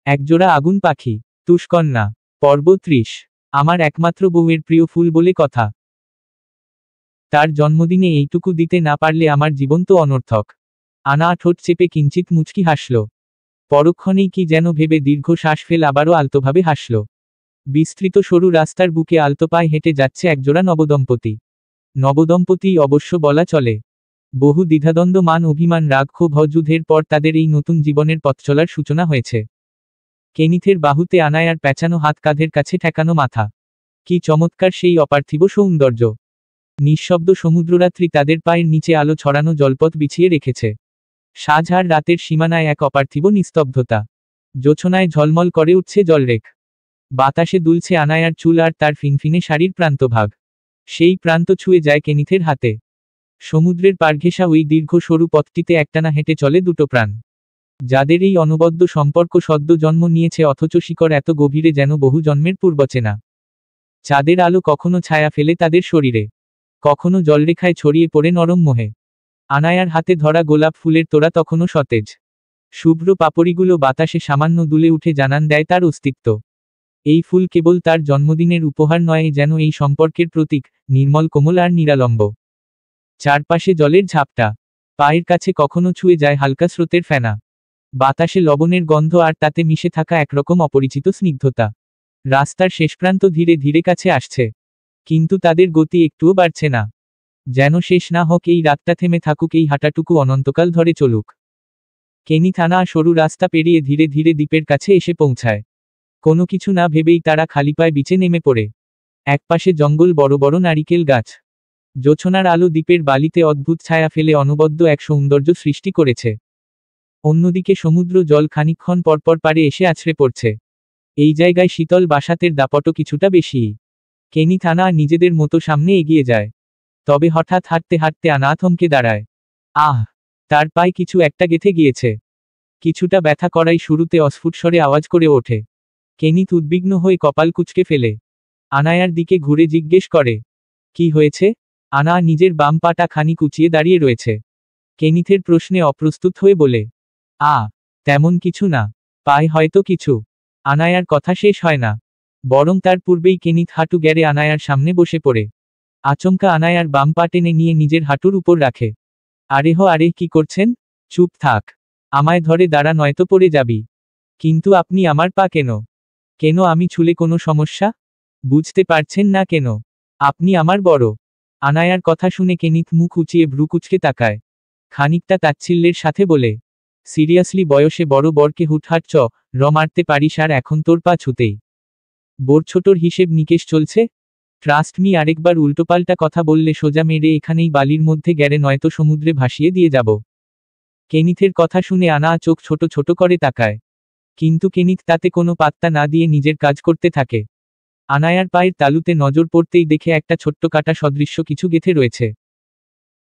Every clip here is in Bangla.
একজোড়া আগুন পাখি। তুষকন্যা। পর্ব 30। আমার একমাত্র বউয়ের প্রিয় ফুল বলে কথা। তার জন্মদিনে এইটুকু দিতে না পারলে আমার জীবন তো অনর্থক। আনা ঠোঁট চেপে কিঞ্চিত মুচকি হাসল। পরক্ষণেই কি যেন ভেবে দীর্ঘ শ্বাস ফেল আবারও আলতোভাবে হাসল। বিস্তৃত সরু রাস্তার বুকে আলতো পায়ে হেঁটে যাচ্ছে একজোড়া নবদম্পতি। নবদম্পতি অবশ্য বলা চলে। বহু দ্বিধাদ্বন্দ্ব, মান অভিমান, রাগ ক্ষোভ, যুদ্ধের পর তাদের এই নতুন জীবনের পথ চলার সূচনা হয়েছে। কেনিথের বাহুতে আনায়ার প্যাঁচানো হাত, কাঁধের কাছে ঠেকানো মাথা। কি চমৎকার সেই অপার্থিব সৌন্দর্য! নিঃশব্দ সমুদ্ররাত্রি তাদের পায়ের নিচে আলো ছড়ানো জলপথ বিছিয়ে রেখেছে। সাজহার রাতের সীমানায় এক অপার্থিব নিস্তব্ধতা। জোছনায় ঝলমল করে উঠছে জলরেখ। বাতাসে দুলছে আনায়ার চুল আর তার ফিনফিনে শাড়ির প্রান্তভাগ। সেই প্রান্ত ছুঁয়ে যায় কেনিথের হাতে। সমুদ্রের পাড়ঘেঁষা ওই দীর্ঘ সরু পথটিতে একটানা হেঁটে চলে দুটো প্রাণ, যাদের এই অনবদ্য সম্পর্ক সদ্য জন্ম নিয়েছে, অথচ শিকড় এত গভীরে যেন বহু জন্মের পূর্বচেনা। চাঁদের আলো কখনো ছায়া ফেলে তাদের শরীরে, কখনো জলরেখায় ছড়িয়ে পড়ে নরম মোহে। আনায়ার হাতে ধরা গোলাপ ফুলের তোড়া তখনও সতেজ। শুভ্র পাপড়িগুলো বাতাসে সামান্য দুলে উঠে জানান দেয় তার অস্তিত্ব। এই ফুল কেবল তার জন্মদিনের উপহার নয়, যেন এই সম্পর্কের প্রতীক, নির্মল, কোমল আর নিরালম্ব। চারপাশে জলের ঝাপটা। পায়ের কাছে কখনো ছুঁয়ে যায় হালকা স্রোতের ফেনা। বাতাসে লবণের গন্ধ আর তাতে মিশে থাকা একরকম অপরিচিত স্নিগ্ধতা। রাস্তার শেষ প্রান্ত ধীরে ধীরে কাছে আসছে, কিন্তু তাদের গতি একটুও বাড়ছে না। যেন শেষ না হোক এই রাতটা, থেমে থাকুক এই হাঁটাটুকু, অনন্তকাল ধরে চলুক। কেনিথ আনা সরু রাস্তা পেরিয়ে ধীরে ধীরে দ্বীপের কাছে এসে পৌঁছায়। কোনো কিছু না ভেবেই তারা খালি পায়ে বিচে নেমে পড়ে। একপাশে জঙ্গল, বড় বড় নারিকেল গাছ। জোছনার আলো দ্বীপের বালিতে অদ্ভুত ছায়া ফেলে অনবদ্য এক সৌন্দর্য সৃষ্টি করেছে। অন্যদিকে সমুদ্র জল খানিকক্ষণ পরপর পাড়ে এসে আছড়ে পড়ছে। এই জায়গায় শীতল বাসাতের দাপটও কিছুটা বেশিই। কেনিথ আনা নিজেদের মতো সামনে এগিয়ে যায়। তবে হঠাৎ হাঁটতে হাঁটতে আনা থমকে দাঁড়ায়। আহ! তার পায়ে কিছু একটা গেঁথে গিয়েছে। কিছুটা ব্যথা করাই শুরুতে অস্ফুট স্বরে আওয়াজ করে ওঠে। কেনিথ উদ্বিগ্ন হয়ে কপাল কুঁচকে ফেলে। আনায়ার দিকে ঘুরে জিজ্ঞেস করে, কি হয়েছে? আনা নিজের বাম পাটা খানিক উঁচিয়ে দাঁড়িয়ে রয়েছে। কেনিথের প্রশ্নে অপ্রস্তুত হয়ে বলে, তেমন কিছু না। পায়ে হয়তো কিছু। আনায়ার কথা শেষ হয় না, বরং তার পূর্বেই কেনিথ হাঁটু গেড়ে আনায়ার সামনে বসে পড়ে। আচমকা আনায়ার বাম পা টেনে নিয়ে নিজের হাঁটুর উপর রাখে। আরে কি করছেন? চুপ থাক। আমায় ধরে দাঁড়া, নয়তো পড়ে যাবি। কিন্তু আপনি আমার পা কেন? কেন আমি ছুলে কোনো সমস্যা? বুঝতে পারছেন না কেন? আপনি আমার বড়। আনায়ার কথা শুনে কেনিথ মুখ উঁচিয়ে ভ্রু কুঁচকে তাকায়, খানিকটা তাচ্ছিল্যের সাথে বলে, সিরিয়াসলি, বয়সে বড় বরকে হুটহাট মারতে পারিস, আর এখন তোর পা ছুতেই বোর ছোটর হিসেব নিকেশ চলছে? ট্রাস্ট মি, আরেকবার উল্টোপাল্টা কথা বললে সোজা মেরে এখানেই বালির মধ্যে গেড়ে নয়তো সমুদ্রে ভাসিয়ে দিয়ে যাব। কেনিথের কথা শুনে আনা চোখ ছোট ছোট করে তাকায়, কিন্তু কেনিথ তাতে কোনো পাত্তা না দিয়ে নিজের কাজ করতে থাকে। আনায়ার পায়ের তালুতে নজর পড়তেই দেখে একটা ছোট্ট কাঁটা সদৃশ্য কিছু গেঁথে রয়েছে।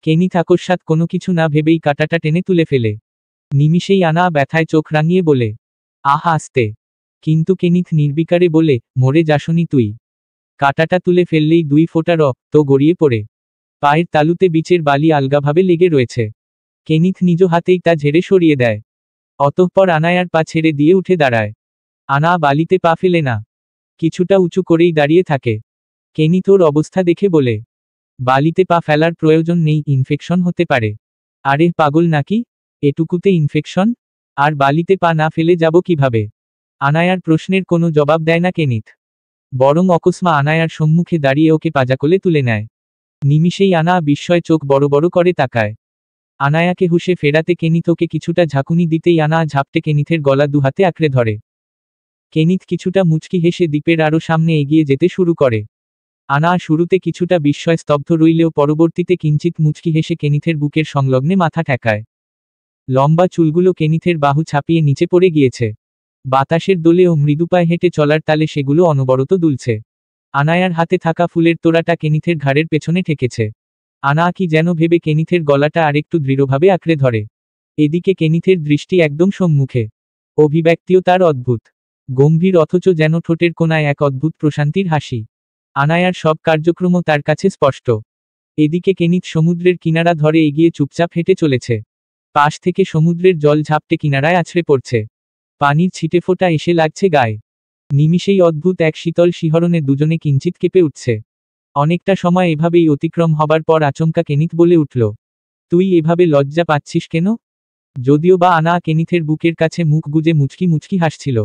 কেনিথ আকস্মাৎ কোনো কিছু না ভেবেই কাঁটাটা টেনে তুলে ফেলে। নিমিষেই আনা ব্যথায় চোখ রাঙিয়ে বলে, আহা, আস্তে। কিন্তু কেনিথ নির্বিকারে বলে, মরে যাসনি তুই। কাঁটাটা তুলে ফেললেই 2 ফোঁটা রক্ত গড়িয়ে পড়ে। পায়ের তালুতে বিচের বালি আলগাভাবে লেগে রয়েছে। কেনিথ নিজ হাতেই তা ঝেড়ে সরিয়ে দেয়। অতঃপর আনায়ার পা ছেড়ে দিয়ে উঠে দাঁড়ায়। আনা বালিতে পা ফেলে না, কিছুটা উঁচু করেই দাঁড়িয়ে থাকে। কেনিথ ওর অবস্থা দেখে বলে, বালিতে পা ফেলার প্রয়োজন নেই, ইনফেকশন হতে পারে। আরে পাগল নাকি? এটুকুতে ইনফেকশন? আর বালিতে পা না ফেলে যাব কিভাবে? আনায়ার প্রশ্নের কোনো জবাব দেয় না কেনিথ, বরং অকস্মা আনায়ার সম্মুখে দাঁড়িয়ে ওকে পাজাকোলে তুলে নেয়। নিমিষেই আনা বিস্ময় চোখ বড় বড় করে তাকায়। আনায়াকে হুঁশে ফেরাতে কেনিথ ওকে কিছুটা ঝাঁকুনি দিতেই আনা ঝাপটে কেনিথের গলা দুহাতে আঁকড়ে ধরে। কেনিথ কিছুটা মুচকি হেসে দ্বীপের আরও সামনে এগিয়ে যেতে শুরু করে। আনা শুরুতে কিছুটা বিস্ময় স্তব্ধ রইলেও পরবর্তীতে কিঞ্চিত মুচকি হেসে কেনিথের বুকের সংলগ্নে মাথা ঠেকায়। লম্বা চুলগুলো কেনিথের বাহু ছাপিয়ে নিচে পড়ে গিয়েছে। বাতাসের দোলে ও মৃদুপায়ে হেঁটে চলার তালে সেগুলো অনবরত দুলছে। আনায়ার হাতে থাকা ফুলের তোড়াটা কেনিথের ঘাড়ের পেছনে ঠেকেছে। আনা কি যেন ভেবে কেনিথের গলাটা আরেকটু দৃঢ়ভাবে আঁকড়ে ধরে। এদিকে কেনিথের দৃষ্টি একদম সম্মুখে। অভিব্যক্তিও তার অদ্ভুত, গম্ভীর, অথচ যেন ঠোঁটের কোণায় এক অদ্ভুত প্রশান্তির হাসি। আনায়ার সব কার্যক্রমও তার কাছে স্পষ্ট। এদিকে কেনিথ সমুদ্রের কিনারা ধরে এগিয়ে চুপচাপ হেঁটে চলেছে। পাশ থেকে সমুদ্রের জল ঝাপটে কিনারায় আছড়ে পড়ছে। পানির ছিটেফোঁটা এসে লাগছে গায়ে। নিমিষেই অদ্ভুত এক শীতল শিহরণে দুজনে কিঞ্চিত কেঁপে উঠছে। অনেকটা সময় এভাবেই অতিক্রম হবার পর আচমকা কেনিথ বলে উঠল, তুই এভাবে লজ্জা পাচ্ছিস কেন? যদিও বা আনা কেনিথের বুকের কাছে মুখ গুজে মুচকি মুচকি হাসছিল,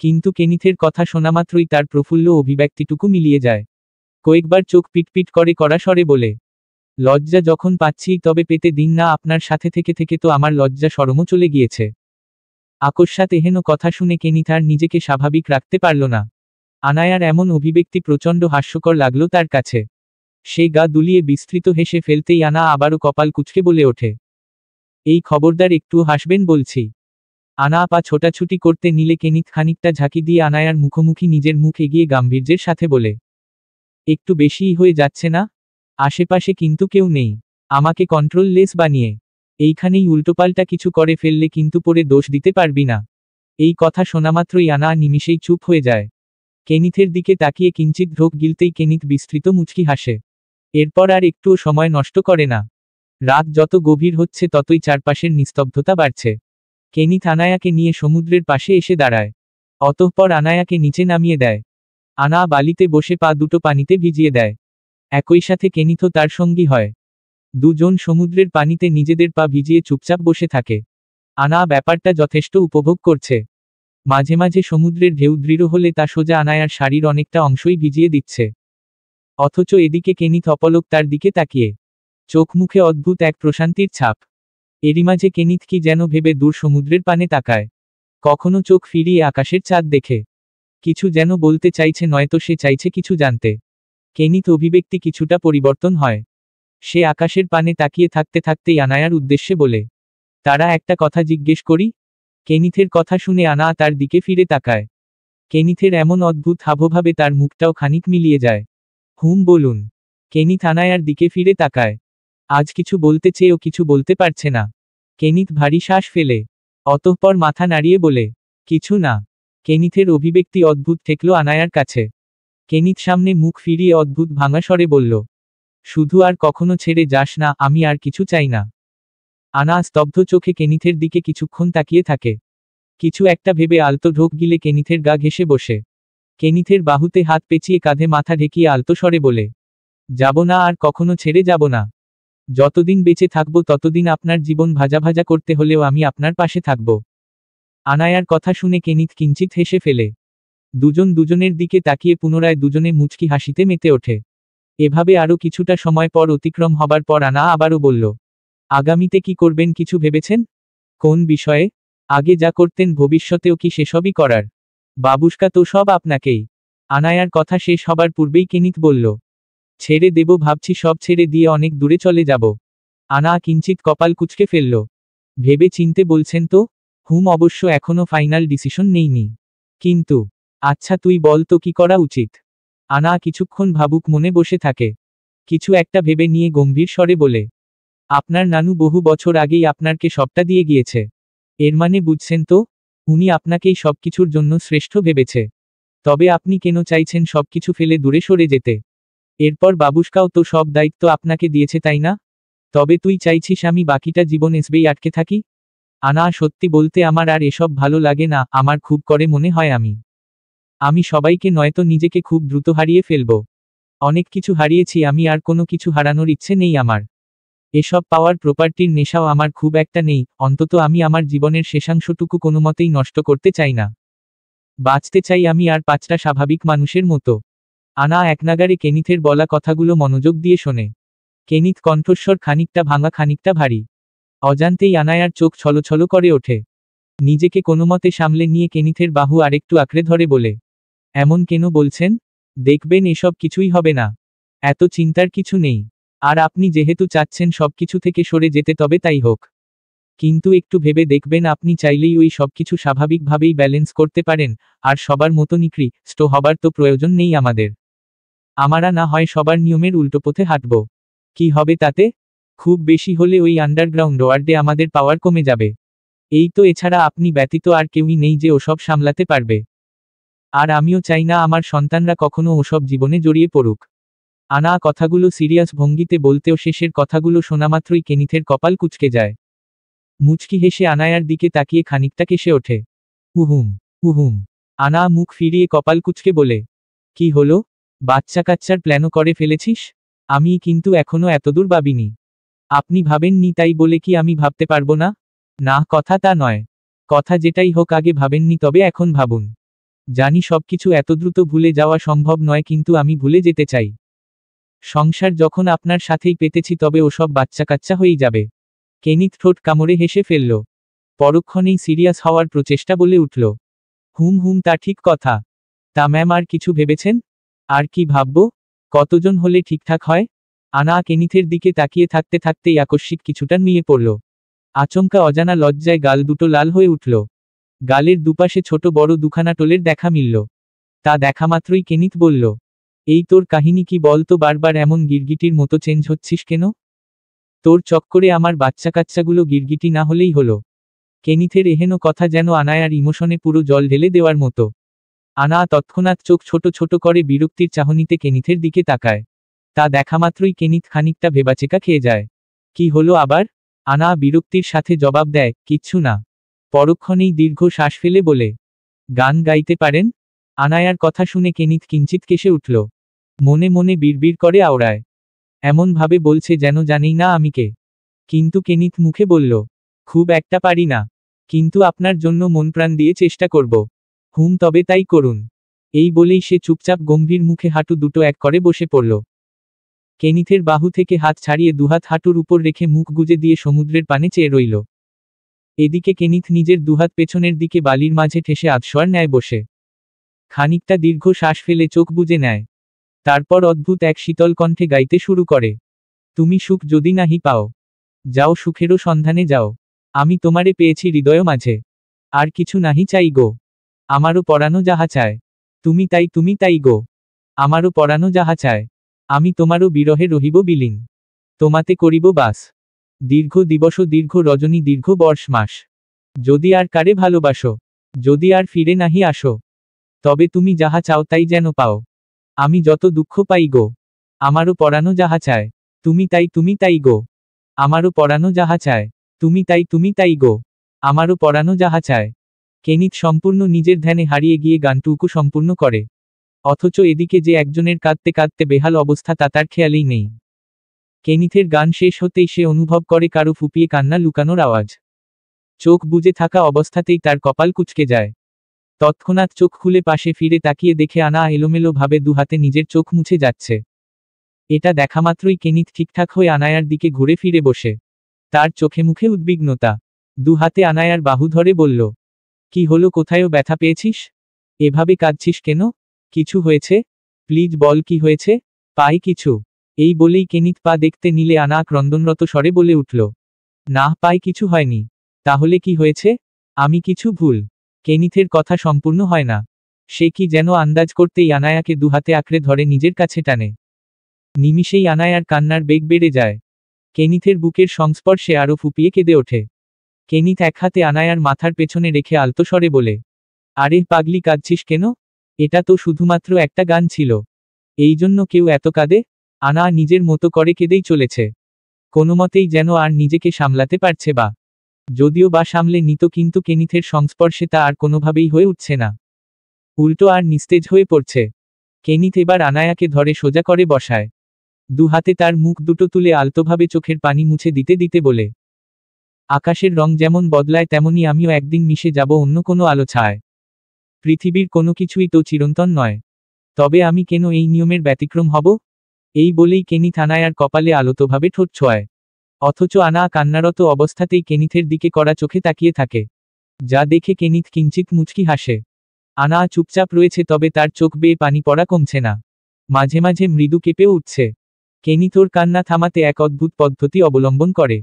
কিন্তু কেনিথের কথা শোনামাত্রই তার প্রফুল্ল অভিব্যক্তিটুকু মিলিয়ে যায়। কয়েকবার চোখ পিটপিট করে কড়া স্বরে বলে, লজ্জা যখন পাচ্ছি তবে পেতে দিন না, আপনার সাথে থেকে থেকে তো আমার লজ্জা শরমও চলে গিয়েছে। আকস্মাৎ এহেন কথা শুনে কেনিথ আর নিজেকে স্বাভাবিক রাখতে পারল না। আনায়ার এমন অভিব্যক্তি প্রচণ্ড হাস্যকর লাগল তার কাছে। সে গা দুলিয়ে বিস্তৃত হেসে ফেলতেই আনা আবারও কপাল কুঁচকে বলে ওঠে, এই খবরদার একটুও হাসবেন বলছি। আনা পা ছোটাছুটি করতে নিলে কেনিথ খানিকটা ঝাঁকি দিয়ে আনায়ার মুখোমুখি নিজের মুখ এগিয়ে গাম্ভীর্যের সাথে বলে, একটু বেশিই হয়ে যাচ্ছে না? আশেপাশে কিন্তু কেউ নেই, আমাকে কন্ট্রোল লেস বানিয়ে এইখানেই উল্টোপাল্টা কিছু করে ফেললে কিন্তু পরে দোষ দিতে পারবি না। এই কথা শোনামাত্রই আনা নিমিষেই চুপ হয়ে যায়। কেনিথের দিকে তাকিয়ে কিঞ্চিত ঢোক গিলতেই কেনিথ বিস্তৃত মুচকি হাসে। এরপর আর একটুও সময় নষ্ট করে না। রাত যত গভীর হচ্ছে ততই চারপাশের নিস্তব্ধতা বাড়ছে। কেনিথ আনায়াকে নিয়ে সমুদ্রের পাশে এসে দাঁড়ায়। অতঃপর আনায়াকে নিচে নামিয়ে দেয়। আনা বালিতে বসে পা দুটো পানিতে ভিজিয়ে দেয়। একই সাথে কেনিথও তার সঙ্গী হয়। দুজন সমুদ্রের পানিতে নিজেদের পা ভিজিয়ে চুপচাপ বসে থাকে। আনা ব্যাপারটা যথেষ্ট উপভোগ করছে। মাঝে মাঝে সমুদ্রের ঢেউ দৃঢ় হলে তা সোজা আনায়ার শাড়ির অনেকটা অংশই ভিজিয়ে দিচ্ছে। অথচ এদিকে কেনিথ অপলক তার দিকে তাকিয়ে, চোখ মুখে অদ্ভুত এক প্রশান্তির ছাপ। এরই মাঝে কেনিথ কি যেন ভেবে দূর সমুদ্রের পানে তাকায়। কখনো চোখ ফিরিয়ে আকাশের চাঁদ দেখে কিছু যেন বলতে চাইছে, নয়তো সে চাইছে কিছু জানতে। কেনিথ অভিব্যক্তি কিছুটা পরিবর্তন হয়। সে আকাশের পানে তাকিয়ে থাকতে থাকতেই আনায়ার উদ্দেশ্যে বলে, তারা একটা কথা জিজ্ঞেস করি? কেনিথের কথা শুনে আনা তার দিকে ফিরে তাকায়। কেনিথের এমন অদ্ভুত হাবভাবে তার মুখটাও খানিক মিলিয়ে যায়। হুম বলুন। কেনিথ আনায়ার দিকে ফিরে তাকায়। আজ কিছু বলতে চেয়েও কিছু বলতে পারছে না। কেনিথ ভারী শ্বাস ফেলে অতঃপর মাথা নাড়িয়ে বলে, কিছু না। কেনিথের অভিব্যক্তি অদ্ভুত ঠেকল আনায়ার কাছে। কেনিথ সামনে মুখ ফিরিয়ে অদ্ভুত ভাঙা স্বরে বলল, শুধু আর কখনো ছেড়ে যাস না, আমি আর কিছু চাই না। আনা স্তব্ধ চোখে কেনিথের দিকে কিছুক্ষণ তাকিয়ে থাকে। কিছু একটা ভেবে আলতো ঢোক গিলে কেনিথের গা ঘেঁষে বসে। কেনিথের বাহুতে হাত পেঁচিয়ে কাঁধে মাথা ঢেকিয়ে আলতো স্বরে বলে, যাব না, আর কখনো ছেড়ে যাব না। যতদিন বেঁচে থাকবো ততদিন আপনার জীবন ভাজা ভাজা করতে হলেও আমি আপনার পাশে থাকব। আনায়ার কথা শুনে কেনিথ কিঞ্চিত হেসে ফেলে। দুজন দুজনের দিকে তাকিয়ে পুনরায় দুজনে মুচকি হাসিতে মেতে ওঠে। এভাবে আরও কিছুটা সময় পর অতিক্রম হবার পর আনা আবারও বলল, আগামীতে কি করবেন কিছু ভেবেছেন? কোন বিষয়ে? আগে যা করতেন ভবিষ্যতেও কি সেসবই করার? বাবুশকা তো সব আপনাকেই। আনায়ার কথা শেষ হবার পূর্বেই কেনিথ বলল, ছেড়ে দেব ভাবছি, সব ছেড়ে দিয়ে অনেক দূরে চলে যাব। আনা কিঞ্চিত কপাল কুঁচকে ফেলল। ভেবে চিনতে বলছেন তো? হুম, অবশ্য এখনো ফাইনাল ডিসিশন নেইনি। কিন্তু আচ্ছা তুই বল তো কি করা উচিত? আনা কিছুক্ষণ ভাবুক মনে বসে থাকে। কিছু একটা ভেবে নিয়ে গম্ভীর স্বরে বলে, আপনার নানু বহু বছর আগেই আপনারকে সবটা দিয়ে গিয়েছে। এর মানে বুঝছেন তো? উনি আপনাকেই সবকিছুর জন্য শ্রেষ্ঠ ভেবেছে। তবে আপনি কেন চাইছেন সবকিছু ফেলে দূরে সরে যেতে? এরপর বাবুশকাও তো সব দায়িত্ব আপনাকে দিয়েছে, তাই না? তবে তুই চাইছিস আমি বাকিটা জীবন এসবেই আটকে থাকি? আনা সত্যি বলতে আমার আর এসব ভালো লাগে না। আমার খুব করে মনে হয় আমি সবাইকে নয়তো নিজেকে খুব দ্রুত হারিয়ে ফেলব। অনেক কিছু হারিয়েছি আমি, আর কোনো কিছু হারানোর ইচ্ছে নেই আমার। এসব পাওয়ার প্রপার্টির নেশাও আমার খুব একটা নেই, অন্তত আমি আমার জীবনের শেষাংশটুকু কোনোমতেই নষ্ট করতে চাই না। বাঁচতে চাই আমি আর পাঁচটা স্বাভাবিক মানুষের মতো। আনা একনাগাড়ে কেনিথের বলা কথাগুলো মনোযোগ দিয়ে শোনে। কেনিথ কণ্ঠস্বর খানিকটা ভাঙা, খানিকটা ভারী। অজান্তেই আনায়ার চোখ ছলছল করে ওঠে। নিজেকে কোনোমতে সামলে নিয়ে কেনিথের বাহু আরেকটু আঁকড়ে ধরে বলে, এমন কেন বলছেন? দেখবেন এসব কিছুই হবে না। এত চিন্তার কিছু নেই। আর আপনি যেহেতু চাচ্ছেন সবকিছু থেকে সরে যেতে, তবে তাই হোক। কিন্তু একটু ভেবে দেখবেন, আপনি চাইলেই ওই সবকিছু স্বাভাবিকভাবেই ব্যালেন্স করতে পারেন। আর সবার মতো নিকৃষ্ট হবার তো প্রয়োজন নেই আমাদের। আমরা না হয় সবার নিয়মের উল্টো পথে হাঁটব। কি হবে তাতে? খুব বেশি হলে ওই আন্ডারগ্রাউন্ড ওয়ার্ল্ডে আমাদের পাওয়ার কমে যাবে। এই তো, এছাড়া আপনি ব্যতীত আর কেউই নেই যে ওসব সামলাতে পারবে। আর আমিও চাই না আমার সন্তানরা কখনো ওসব জীবনে জড়িয়ে পড়ুক। আনা কথাগুলো সিরিয়াস ভঙ্গিতে বলতেও শেষের কথাগুলো শোনামাত্রই কেনিথের কপাল কুঁচকে যায়। মুচকি হেসে আনায়ার দিকে তাকিয়ে খানিকটা কেসে ওঠে। উহুম, উহুম। আনা মুখ ফিরিয়ে কপাল কুঁচকে বলে, কি হলো? বাচ্চা কাচ্চার প্ল্যানও করে ফেলেছিস? আমি কিন্তু এখনো এতদূর ভাবিনি। আপনি ভাবেননি তাই বলে কি আমি ভাবতে পারবো না? না, কথা তা নয়। কথা যেটাই হোক আগে ভাবেননি, তবে এখন ভাবুন। জানি সবকিছু এত দ্রুত ভুলে যাওয়া সম্ভব নয়, কিন্তু আমি ভুলে যেতে চাই। সংসার যখন আপনার সাথেই পেতেছি তবে ওসব বাচ্চা কাচ্চা হয়েই যাবে। কেনিথ ঠোঁট কামড়ে হেসে ফেলল। পরক্ষণেই সিরিয়াস হওয়ার প্রচেষ্টা বলে উঠল, হুম হুম, তা ঠিক কথা। তা ম্যাম, আর কিছু ভেবেছেন? আর কি ভাববো? কতজন হলে ঠিকঠাক হয়? আনা কেনিথের দিকে তাকিয়ে থাকতে থাকতেই আকস্মিক কিছুটা নুয়ে পড়ল। আচমকা অজানা লজ্জায় গাল দুটো লাল হয়ে উঠল। গালের দুপাশে ছোট বড় দুখানা টোলের দেখা মিলল। তা দেখা মাত্রই কেনিথ বলল, এই তোর কাহিনী কি বলতো? বারবার এমন গিরগিটির মতো চেঞ্জ হচ্ছিস কেন? তোর চক্করে আমার বাচ্চা কাচ্চাগুলো গিরগিটি না হলেই হলো। কেনিথের এহেন কথা যেন আনায়ার ইমোশনে পুরো জল ঢেলে দেওয়ার মতো। আনা তৎক্ষণাৎ চোখ ছোট ছোট করে বিরক্তির চাহনিতে কেনিথের দিকে তাকায়। তা দেখা মাত্রই কেনিথ খানিকটা ভেবাচেকা খেয়ে যায়। কি হলো আবার? আনা বিরক্তির সাথে জবাব দেয়, কিচ্ছু না। পরক্ষণেই দীর্ঘ শ্বাস ফেলে বলে, গান গাইতে পারেন? আনায়ার কথা শুনে কেনিথ কিঞ্চিত কেসে উঠল। মনে মনে বিড়বিড় করে আওড়ায়। এমন ভাবে বলছে যেন জানেই না আমি কে। কিন্তু কেনিথ মুখে বলল, খুব একটা পারি না। কিন্তু আপনার জন্য মন প্রাণ দিয়ে চেষ্টা করব। হুম, তবে তাই করুন। এই বলেই সে চুপচাপ গম্ভীর মুখে হাঁটু দুটো এক করে বসে পড়ল। কেনিথের বাহু থেকে হাত ছাড়িয়ে দুহাত হাঁটুর উপর রেখে মুখ গুজে দিয়ে সমুদ্রের পানে চেয়ে রইল। এদিকে কেনিথ নিজের দুহাত পেছনের দিকে বালির মাঝে ঠেসে আধশোয়ার ন্যায় বসে খানিকটা দীর্ঘ শ্বাস ফেলে চোখ বুজে নেয়। তারপর অদ্ভুত এক শীতল কণ্ঠে গাইতে শুরু করে, তুমি সুখ যদি নাহি পাও, যাও সুখেরও সন্ধানে যাও। আমি তোমারে পেয়েছি হৃদয় মাঝে, আর কিছু নাহি চাই গো। আমারও পরানো যাহা চায়, তুমি তাই গো। আমারও পরানো যাহা চায়, আমি তোমারও বিরহে রহিব বিলীন। তোমাতে করিব বাস, দীর্ঘ দিবস দীর্ঘ রজনী দীর্ঘ বর্ষ মাস। যদি আর কারে ভালোবাসো, যদি আর ফিরে নাহি আসো, তবে তুমি যাহা চাও তাই যেন পাও। আমি যত দুঃখ পাই গো, আমারও পরানো যাহা চায়, তুমি তাই গো। আমারও পরানো যাহা চায়, তুমি তাই গো। আমারও পরানো যাহা চায়। কেনিথ সম্পূর্ণ নিজের ধ্যানে হারিয়ে গিয়ে গানটুকু সম্পূর্ণ করে। অথচ এদিকে যে একজনের কাঁদতে কাঁদতে বেহাল অবস্থা তা তার খেয়ালেই নেই। কেনিথের গান শেষ হতেই সে অনুভব করে কারো ফুপিয়ে কান্না লুকানোর আওয়াজ। চোখ বুজে থাকা অবস্থাতেই তার কপাল কুঁচকে যায়। তৎক্ষণাৎ চোখ খুলে পাশে ফিরে তাকিয়ে দেখে আনা এলোমেলো ভাবে দুহাতে নিজের চোখ মুছে যাচ্ছে। এটা দেখামাত্রই কেনিথ ঠিকঠাক হয়ে আনায়ার দিকে ঘুরে ফিরে বসে। তার চোখে মুখে উদ্বিগ্নতা। দুহাতে আনায়ার বাহু ধরে বলল, কি হলো? কোথায়ও ব্যথা পেয়েছিস? এভাবে কাঁদছিস কেন? কিছু হয়েছে? প্লিজ বল, কি হয়েছে? পাই কিছু। এই বলেই কেনিথ পা দেখতে নিলে আনা ক্রন্দনরত স্বরে বলে উঠল, না, পাই কিছু হয়নি। তাহলে কি হয়েছে? আমি কিছু ভুল। কেনিথের কথা সম্পূর্ণ হয় না। সে কি যেন আন্দাজ করতেই আনায়াকে দুহাতে আঁকড়ে ধরে নিজের কাছে টানে। নিমিষেই আনায়ার কান্নার বেগ বেড়ে যায়। কেনিথের বুকের সংস্পর্শে আরো ফুপিয়ে কেঁদে ওঠে। কেনিথ এক হাতে আনায়ার মাথার পেছনে রেখে আলতো স্বরে বলে, আরে পাগলি, কাঁদছিস কেন? এটা তো শুধুমাত্র একটা গান ছিল। এই জন্য কেউ এত কাঁদে? আনা নিজের মতো করে কেঁদেই চলেছে। কোনোমতেই যেন আর নিজেকে সামলাতে পারছে বা যদিও বা সামলে নিত, কিন্তু কেনিথের সংস্পর্শে তা আর কোনোভাবেই হয়ে উঠছে না। উল্টো আর নিস্তেজ হয়ে পড়ছে। কেনিথ এবার আনায়াকে ধরে সোজা করে বসায়। দুহাতে তার মুখ দুটো তুলে আলতোভাবে চোখের পানি মুছে দিতে দিতে বলে, আকাশের রং যেমন বদলায় তেমনি আমিও একদিন মিশে যাব অন্য কোনো আলো ছায়। পৃথিবীর কোনো কিছুই তো চিরন্তন নয়। তবে আমি কেন এই নিয়মের ব্যতিক্রম হব? এই বলেই কেনিথ আনায়ার কপালে আলতোভাবে ঠোঁট ছোঁয়ায়। অথচ আনা কান্নারত অবস্থাতেই কেনিথের দিকে কড়া চোখে তাকিয়ে থাকে। যা দেখে কেনিথ কিঞ্চিত মুচকি হাসে। আনা চুপচাপ রয়েছে, তবে তার চোখ বেয়ে পানি পড়া কমছে না। মাঝে মাঝে মৃদু কেঁপে উঠছে। কেনিথ ওর কান্না থামাতে এক অদ্ভুত পদ্ধতি অবলম্বন করে।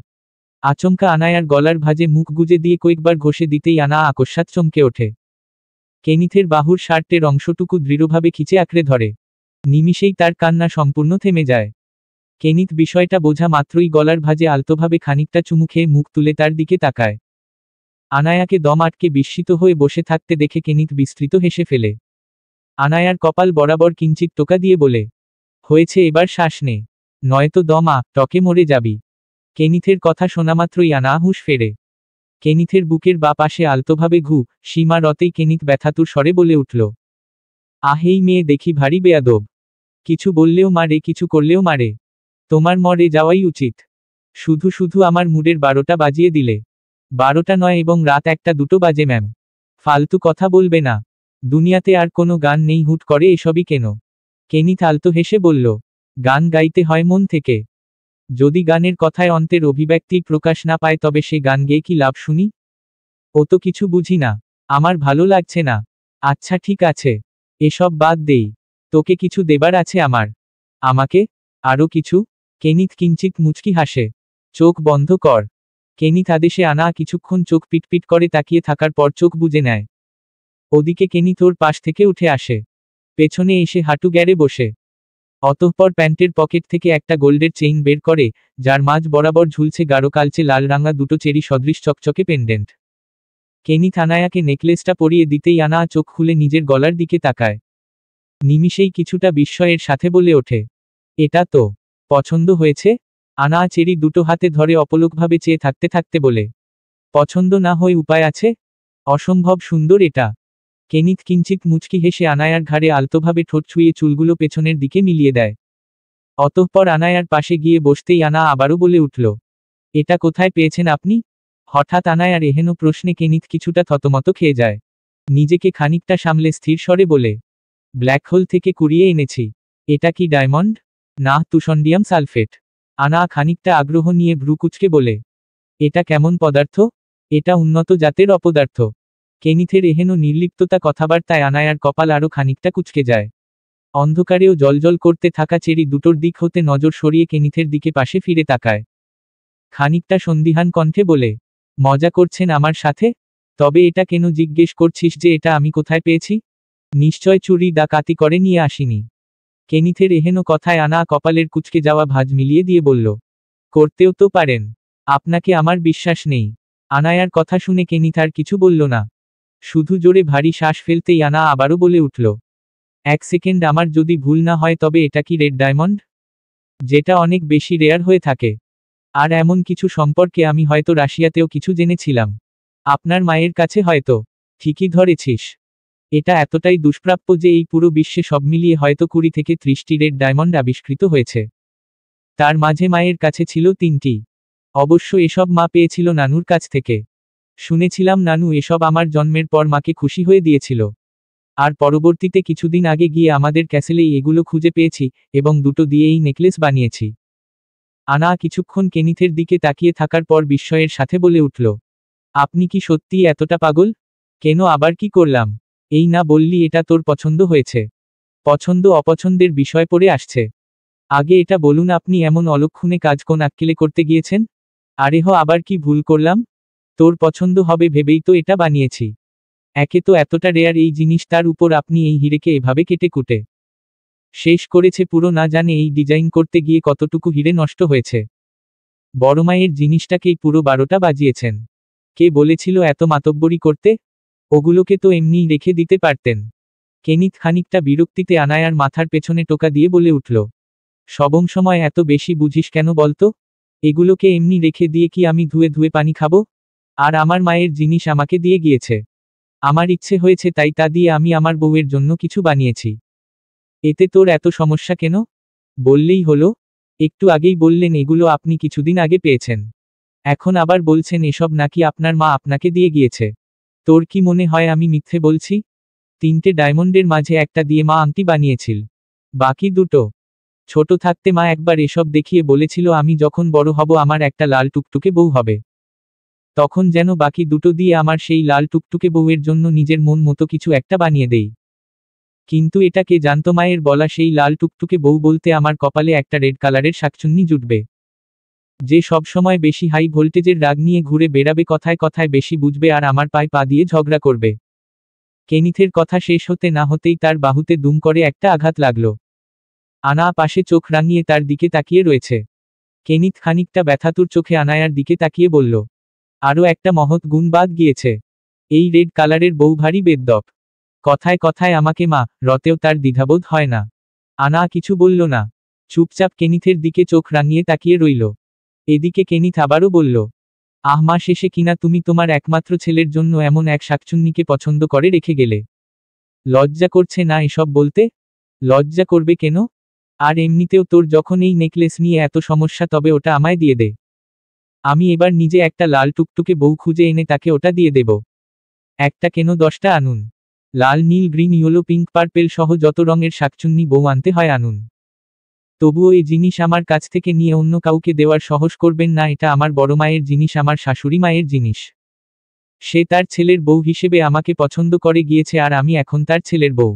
আচমকা আনায়ার গলার ভাঁজে মুখ গুজে দিয়ে কয়েকবার ঘষে দিতেই আনা আকস্মাৎ চমকে ওঠে। কেনিথের বাহুর শার্টের অংশটুকু দৃঢ়ভাবে খিচে আঁকড়ে ধরে। নিমিষেই তার কান্না সম্পূর্ণ থেমে যায়। কেনিথ বিষয়টা বোঝা মাত্রই গলার ভাঁজে আলতোভাবে খানিকটা চুমু খেয়ে মুখ তুলে তার দিকে তাকায়। আনায়াকে দম আটকে বিস্মিত হয়ে বসে থাকতে দেখে কেনিথ বিস্তৃত হেসে ফেলে। আনায়ার কপাল বরাবর কিঞ্চিত টোকা দিয়ে বলে, হয়েছে, এবার শ্বাস নে, নয়তো দম টকে মরে যাবি। কেনিথের কথা শোনামাত্রই আনা হুঁশ ফেরে। কেনিথের বুকের বা পাশে আলতোভাবে ঘু সীমা রতেই কেনিথ ব্যথাতুর স্বরে বলে উঠল। এই মেয়ে দেখি ভারী বেয়াদব। কিছু বললেও মারে, কিছু করলেও মারে। তোমার মরে যাওয়াই উচিত। শুধু শুধু আমার মুডের 12টা বাজিয়ে দিলে। 12টা নয় এবং রাত 1টা-2টো বাজে ম্যাম। ফালতু কথা বলবে না। দুনিয়াতে আর কোনো গান নেই, হুট করে এসবই কেন? কেনিথ আলতো হেসে বলল, গান গাইতে হয় মন থেকে। যদি গানের কথায় অন্তের অভিব্যক্তির প্রকাশ না পায় তবে সে গান গেয়ে কি লাভ শুনি? ও তো কিছু বুঝি না। আমার ভালো লাগছে না। আচ্ছা ঠিক আছে, এসব বাদ দেই। তোকে কিছু দেবার আছে আমার। আমাকে? আরও কিছু? কেনিথ কিঞ্চিত মুচকি হাসে। চোখ বন্ধ কর। কেনিথ আদেশে আনা কিছুক্ষণ চোখ পিটপিট করে তাকিয়ে থাকার পর চোখ বুজে নেয়। ওদিকে কেনিথ ওর পাশ থেকে উঠে আসে। পেছনে এসে হাঁটু গেড়ে বসে। অতঃপর প্যান্টের পকেট থেকে একটা গোল্ডের চেইন বের করে, যার মাঝ বরাবর ঝুলছে গাঢ় কালচে লাল রাঙা দুটো চেরি সদৃশ চকচকে পেন্ডেন্ট। কেনিথ আনায়াকে নেকলেসটা পরিয়ে দিতেই আনা চোখ খুলে নিজের গলার দিকে তাকায়। নিমিষেই কিছুটা বিস্ময়ের সাথে বলে ওঠে, এটা তো পছন্দ হয়েছে? আনা চেরি দুটো হাতে ধরে অপলকভাবে চেয়ে থাকতে থাকতে বলে, পছন্দ না হয় উপায় আছে? অসম্ভব সুন্দর এটা। কেনিথ কিঞ্চিত মুচকি হেসে আনায়ার ঘাড়ে আলতোভাবে ঠোঁট ছুঁয়ে চুলগুলো পেছনের দিকে মিলিয়ে দেয়। অতঃপর আনায়ার পাশে গিয়ে বসতেই আনা আবারও বলে উঠল, এটা কোথায় পেয়েছেন আপনি? হঠাৎ আনায়ার এহেন প্রশ্নে কেনিথ কিছুটা থতমত খেয়ে যায়। নিজেকে খানিকটা সামলে স্থির স্বরে বলে, ব্ল্যাক হোল থেকে কুড়িয়ে এনেছি। এটা কি ডায়মন্ড? না, তুষন্ডিয়াম সালফেট। আনা খানিকটা আগ্রহ নিয়ে ভ্রু কুঁচকে বলে, এটা কেমন পদার্থ? এটা উন্নত জাতের অপদার্থ। কেনিথের এহেন নির্লিপ্ততা কথাবার্তায় আনায়ার কপাল আরও খানিকটা কুঁচকে যায়। অন্ধকারেও জলজল করতে থাকা চেরি দুটোর দিক হতে নজর সরিয়ে কেনিথের দিকে পাশে ফিরে তাকায়। খানিকটা সন্দিহান কণ্ঠে বলে, মজা করছেন আমার সাথে? তবে এটা কেন জিজ্ঞেস করছিস যে এটা আমি কোথায় পেয়েছি? নিশ্চয় চুরি ডাকাতি করে নিয়ে আসিনি। কেনিথের এহেন কথায় আনা কপালের কুঁচকে যাওয়া ভাঁজ মিলিয়ে দিয়ে বলল, করতেও তো পারেন। আপনাকে আমার বিশ্বাস নেই। আনায়ার কথা শুনে কেনিথ আর কিছু বলল না। শুধু জোরে ভারী শ্বাস ফেলতেই আনা আবারও বলে উঠল, এক সেকেন্ড, আমার যদি ভুল না হয় তবে এটা কি রেড ডায়মন্ড? যেটা অনেক বেশি রেয়ার হয়ে থাকে। আর এমন কিছু সম্পর্কে আমি হয়তো রাশিয়াতেও কিছু জেনেছিলাম। আপনার মায়ের কাছে হয়তো। ঠিকই ধরেছিস। এটা এতটাই দুষ্প্রাপ্য যে এই পুরো বিশ্বে সব মিলিয়ে হয়তো 20 থেকে 30টি রেড ডায়মন্ড আবিষ্কৃত হয়েছে। তার মাঝে মায়ের কাছে ছিল 3টি। অবশ্য এসব মা পেয়েছিল নানুর কাছ থেকে। শুনেছিলাম নানু এসব আমার জন্মের পর মাকে খুশি হয়ে দিয়েছিল। আর পরবর্তীতে কিছুদিন আগে গিয়ে আমাদের ক্যাসেলেই এগুলো খুঁজে পেয়েছি, এবং দুটো দিয়েই নেকলেস বানিয়েছি। আনা কিছুক্ষণ কেনিথের দিকে তাকিয়ে থাকার পর বিস্ময়ের সাথে বলে উঠল, আপনি কি সত্যিই এতটা পাগল? কেন, আবার কি করলাম? এই না বললি এটা তোর পছন্দ হয়েছে? পছন্দ অপছন্দের বিষয় পড়ে আসছে। আগে এটা বলুন, আপনি এমন অলক্ষণে কাজ কোন আক্কেলে করতে গিয়েছেন? আরেহ, আবার কি ভুল করলাম? তোর পছন্দ হবে ভেবেই তো এটা বানিয়েছি। একে তো এতটা রেয়ার এই জিনিস, তার উপর আপনি এই হিরেকে এভাবে কেটে কুটে শেষ করেছে পুরো, না জানে এই ডিজাইন করতে গিয়ে কতটুকু হিরে নষ্ট হয়েছে। বড়মায়ের জিনিসটাকেই পুরো 12টা বাজিয়েছেন। কে বলেছিল এত মাতব্বরি করতে? ওগুলোকে তো এমনিই রেখে দিতে পারতেন। কেনিথ খানিকটা বিরক্তিতে আনায়ার মাথার পেছনে টোকা দিয়ে বলে উঠল, সবম সময় এত বেশি বুঝিস কেন বলতো? এগুলোকে এমনি রেখে দিয়ে কি আমি ধুয়ে ধুয়ে পানি খাবো? আর আমার মায়ের জিনিস আমাকে দিয়ে গিয়েছে। আমার ইচ্ছে হয়েছে তাই তা দিয়ে আমি আমার বউয়ের জন্য কিছু বানিয়েছি। এতে তোর এত সমস্যা কেন? বললেই হলো। একটু আগেই বললেন এগুলো আপনি কিছুদিন আগে পেয়েছেন। এখন আবার বলছেন এসব নাকি আপনার মা আপনাকে দিয়ে গিয়েছে। তোর কি মনে হয় আমি মিথ্যে বলছি? 3টে ডায়মন্ডের মাঝে একটা দিয়ে মা আংটি বানিয়েছিল। বাকি দুটো ছোট থাকতে মা একবার এসব দেখিয়ে বলেছিল আমি যখন বড় হব আমার একটা লাল টুকটুকে বউ হবে। তখন যেন বাকি দুটো দিয়ে আমার সেই লাল টুকটুকে বউয়ের জন্য নিজের মন মতো কিছু একটা বানিয়ে দেই। কিন্তু এটা কে জানতো মায়ের বলা সেই লাল টুকটুকে বউ বলতে আমার কপালে একটা রেড কালারের শাকচুন্নি জুটবে, যে সবসময় বেশি হাই ভোল্টেজের রাগ নিয়ে ঘুরে বেড়াবে, কথায় কথায় বেশি বুঝবে আর আমার পায়ে পা দিয়ে ঝগড়া করবে। কেনিথের কথা শেষ হতে না হতেই তার বাহুতে দুম করে একটা আঘাত লাগলো। আনা পাশে চোখ রাঙিয়ে তার দিকে তাকিয়ে রয়েছে। কেনিথ খানিকটা ব্যথাতুর চোখে আনায়ার দিকে তাকিয়ে বলল, আরও একটা মহৎ গুণ বাদ গিয়েছে। এই রেড কালারের বউ ভারী বেদ্যপ। কথায় কথায় আমাকে মা রতেও তার দ্বিধাবোধ হয় না। আনা কিছু বলল না। চুপচাপ কেনিথের দিকে চোখ রাঙিয়ে তাকিয়ে রইল। এদিকে কেনিথ আবারও বলল, মা, শেষে কিনা তুমি তোমার একমাত্র ছেলের জন্য এমন এক শাকচুন্নিকে পছন্দ করে রেখে গেলে। লজ্জা করছে না এসব বলতে? লজ্জা করবে কেন? আর এমনিতেও তোর যখন এই নেকলেস নিয়ে এত সমস্যা, তবে ওটা আমায় দিয়ে দে। আমি এবার নিজে একটা লাল টুকটুকে বউ খুঁজে এনে তাকে ওটা দিয়ে দেব। একটা কেন, 10টা আনুন। লাল, নীল, গ্রিন, ইয়েলো, পিঙ্ক, পার্পেল সহ যত রঙের শাকচুন্নি বউ আনতে হয় আনুন। তবুও এই জিনিস আমার কাছ থেকে নিয়ে অন্য কাউকে দেওয়ার সাহস করবেন না। এটা আমার বড় মায়ের জিনিস, আমার শাশুড়ি মায়ের জিনিস। সে তার ছেলের বউ হিসেবে আমাকে পছন্দ করে গিয়েছে, আর আমি এখন তার ছেলের বউ।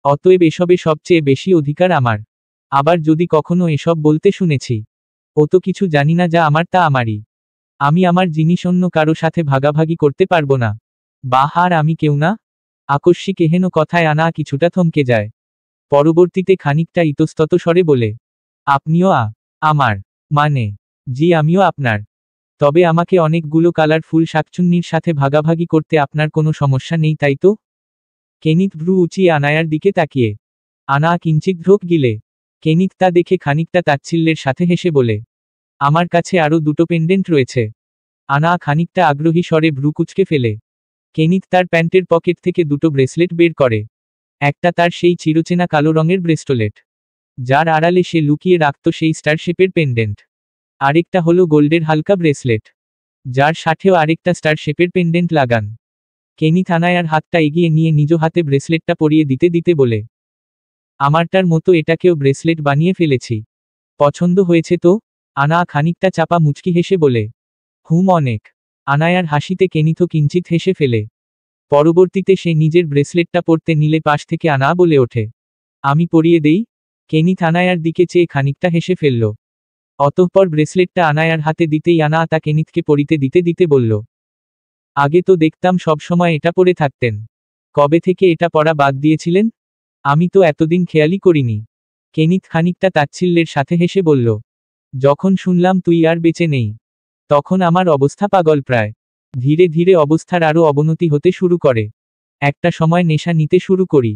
অতএব এসবে সবচেয়ে বেশি অধিকার আমার। আবার যদি কখনো এসব বলতে শুনেছি, ও তো কিছু জানি না, যা আমার তা আমারই। আমি আমার জিনিস অন্য কারো সাথে ভাগাভাগি করতে পারবো না। বাহ, আর আমি কেউ না? আকস্মিক এহেন কথায় আনা কিছুটা থমকে যায়। পরবর্তীতে খানিকটা ইতস্তত স্বরে বলে, আপনিও আমার? মানে, জি, আমিও আপনার। তবে আমাকে অনেকগুলো কালারফুল শাকচুন্নির সাথে ভাগাভাগি করতে আপনার কোনো সমস্যা নেই, তাই তো? কেনিত ভ্রু উঁচিয়ে আনায়ার দিকে তাকিয়ে। আনা কিঞ্চিত ঢোক গিলে। কেনিত তা দেখে খানিকটা তাচ্ছিল্যের সাথে হেসে বলে, আমার কাছে আরও 2টো পেন্ডেন্ট রয়েছে। আনা খানিকটা আগ্রহী স্বরে ভ্রু কুঁচকে ফেলে। কেনিত তার প্যান্টের পকেট থেকে 2টো ব্রেসলেট বের করে। একটা তার সেই চিরচেনা কালো রঙের ব্রেসলেট, যার আড়ালে সে লুকিয়ে রাখত সেই স্টার শেপের পেন্ডেন্ট। আরেকটা হলো গোল্ডের হালকা ব্রেসলেট, যার সাথেও আরেকটা স্টার শেপের পেন্ডেন্ট লাগান। কেনিত আনায়ার হাতটা এগিয়ে নিয়ে নিজ হাতে ব্রেসলেটটা পরিয়ে দিতে দিতে বলে, আমারটার মতো এটাকেও ব্রেসলেট বানিয়ে ফেলেছি। পছন্দ হয়েছে তো? আনা খানিকটা চাপা মুচকি হেসে বলে, অনেক। আনায়ার হাসিতে কেনিথও কিঞ্চিত হেসে ফেলে। পরবর্তীতে সে নিজের ব্রেসলেটটা পরতে নিলে পাশ থেকে আনা বলে ওঠে, আমি পরিয়ে দেই? কেনিথ আনায়ার দিকে চেয়ে খানিকটা হেসে ফেলল। অতঃপর ব্রেসলেটটা আনায়ার হাতে দিতেই আনা তা কেনিথকে পরিতে দিতে দিতে বলল, আগে তো দেখতাম সবসময় এটা পরে থাকতেন। কবে থেকে এটা পরা বাদ দিয়েছিলেন? আমি তো এতদিন খেয়ালই করিনি। কেনিথ খানিকটা তাচ্ছিল্যের সাথে হেসে বলল, যখন শুনলাম তুই আর বেঁচে নেই, তখন আমার অবস্থা পাগল প্রায়। ধীরে ধীরে অবস্থার আরও অবনতি হতে শুরু করে। একটা সময় নেশা নিতে শুরু করি।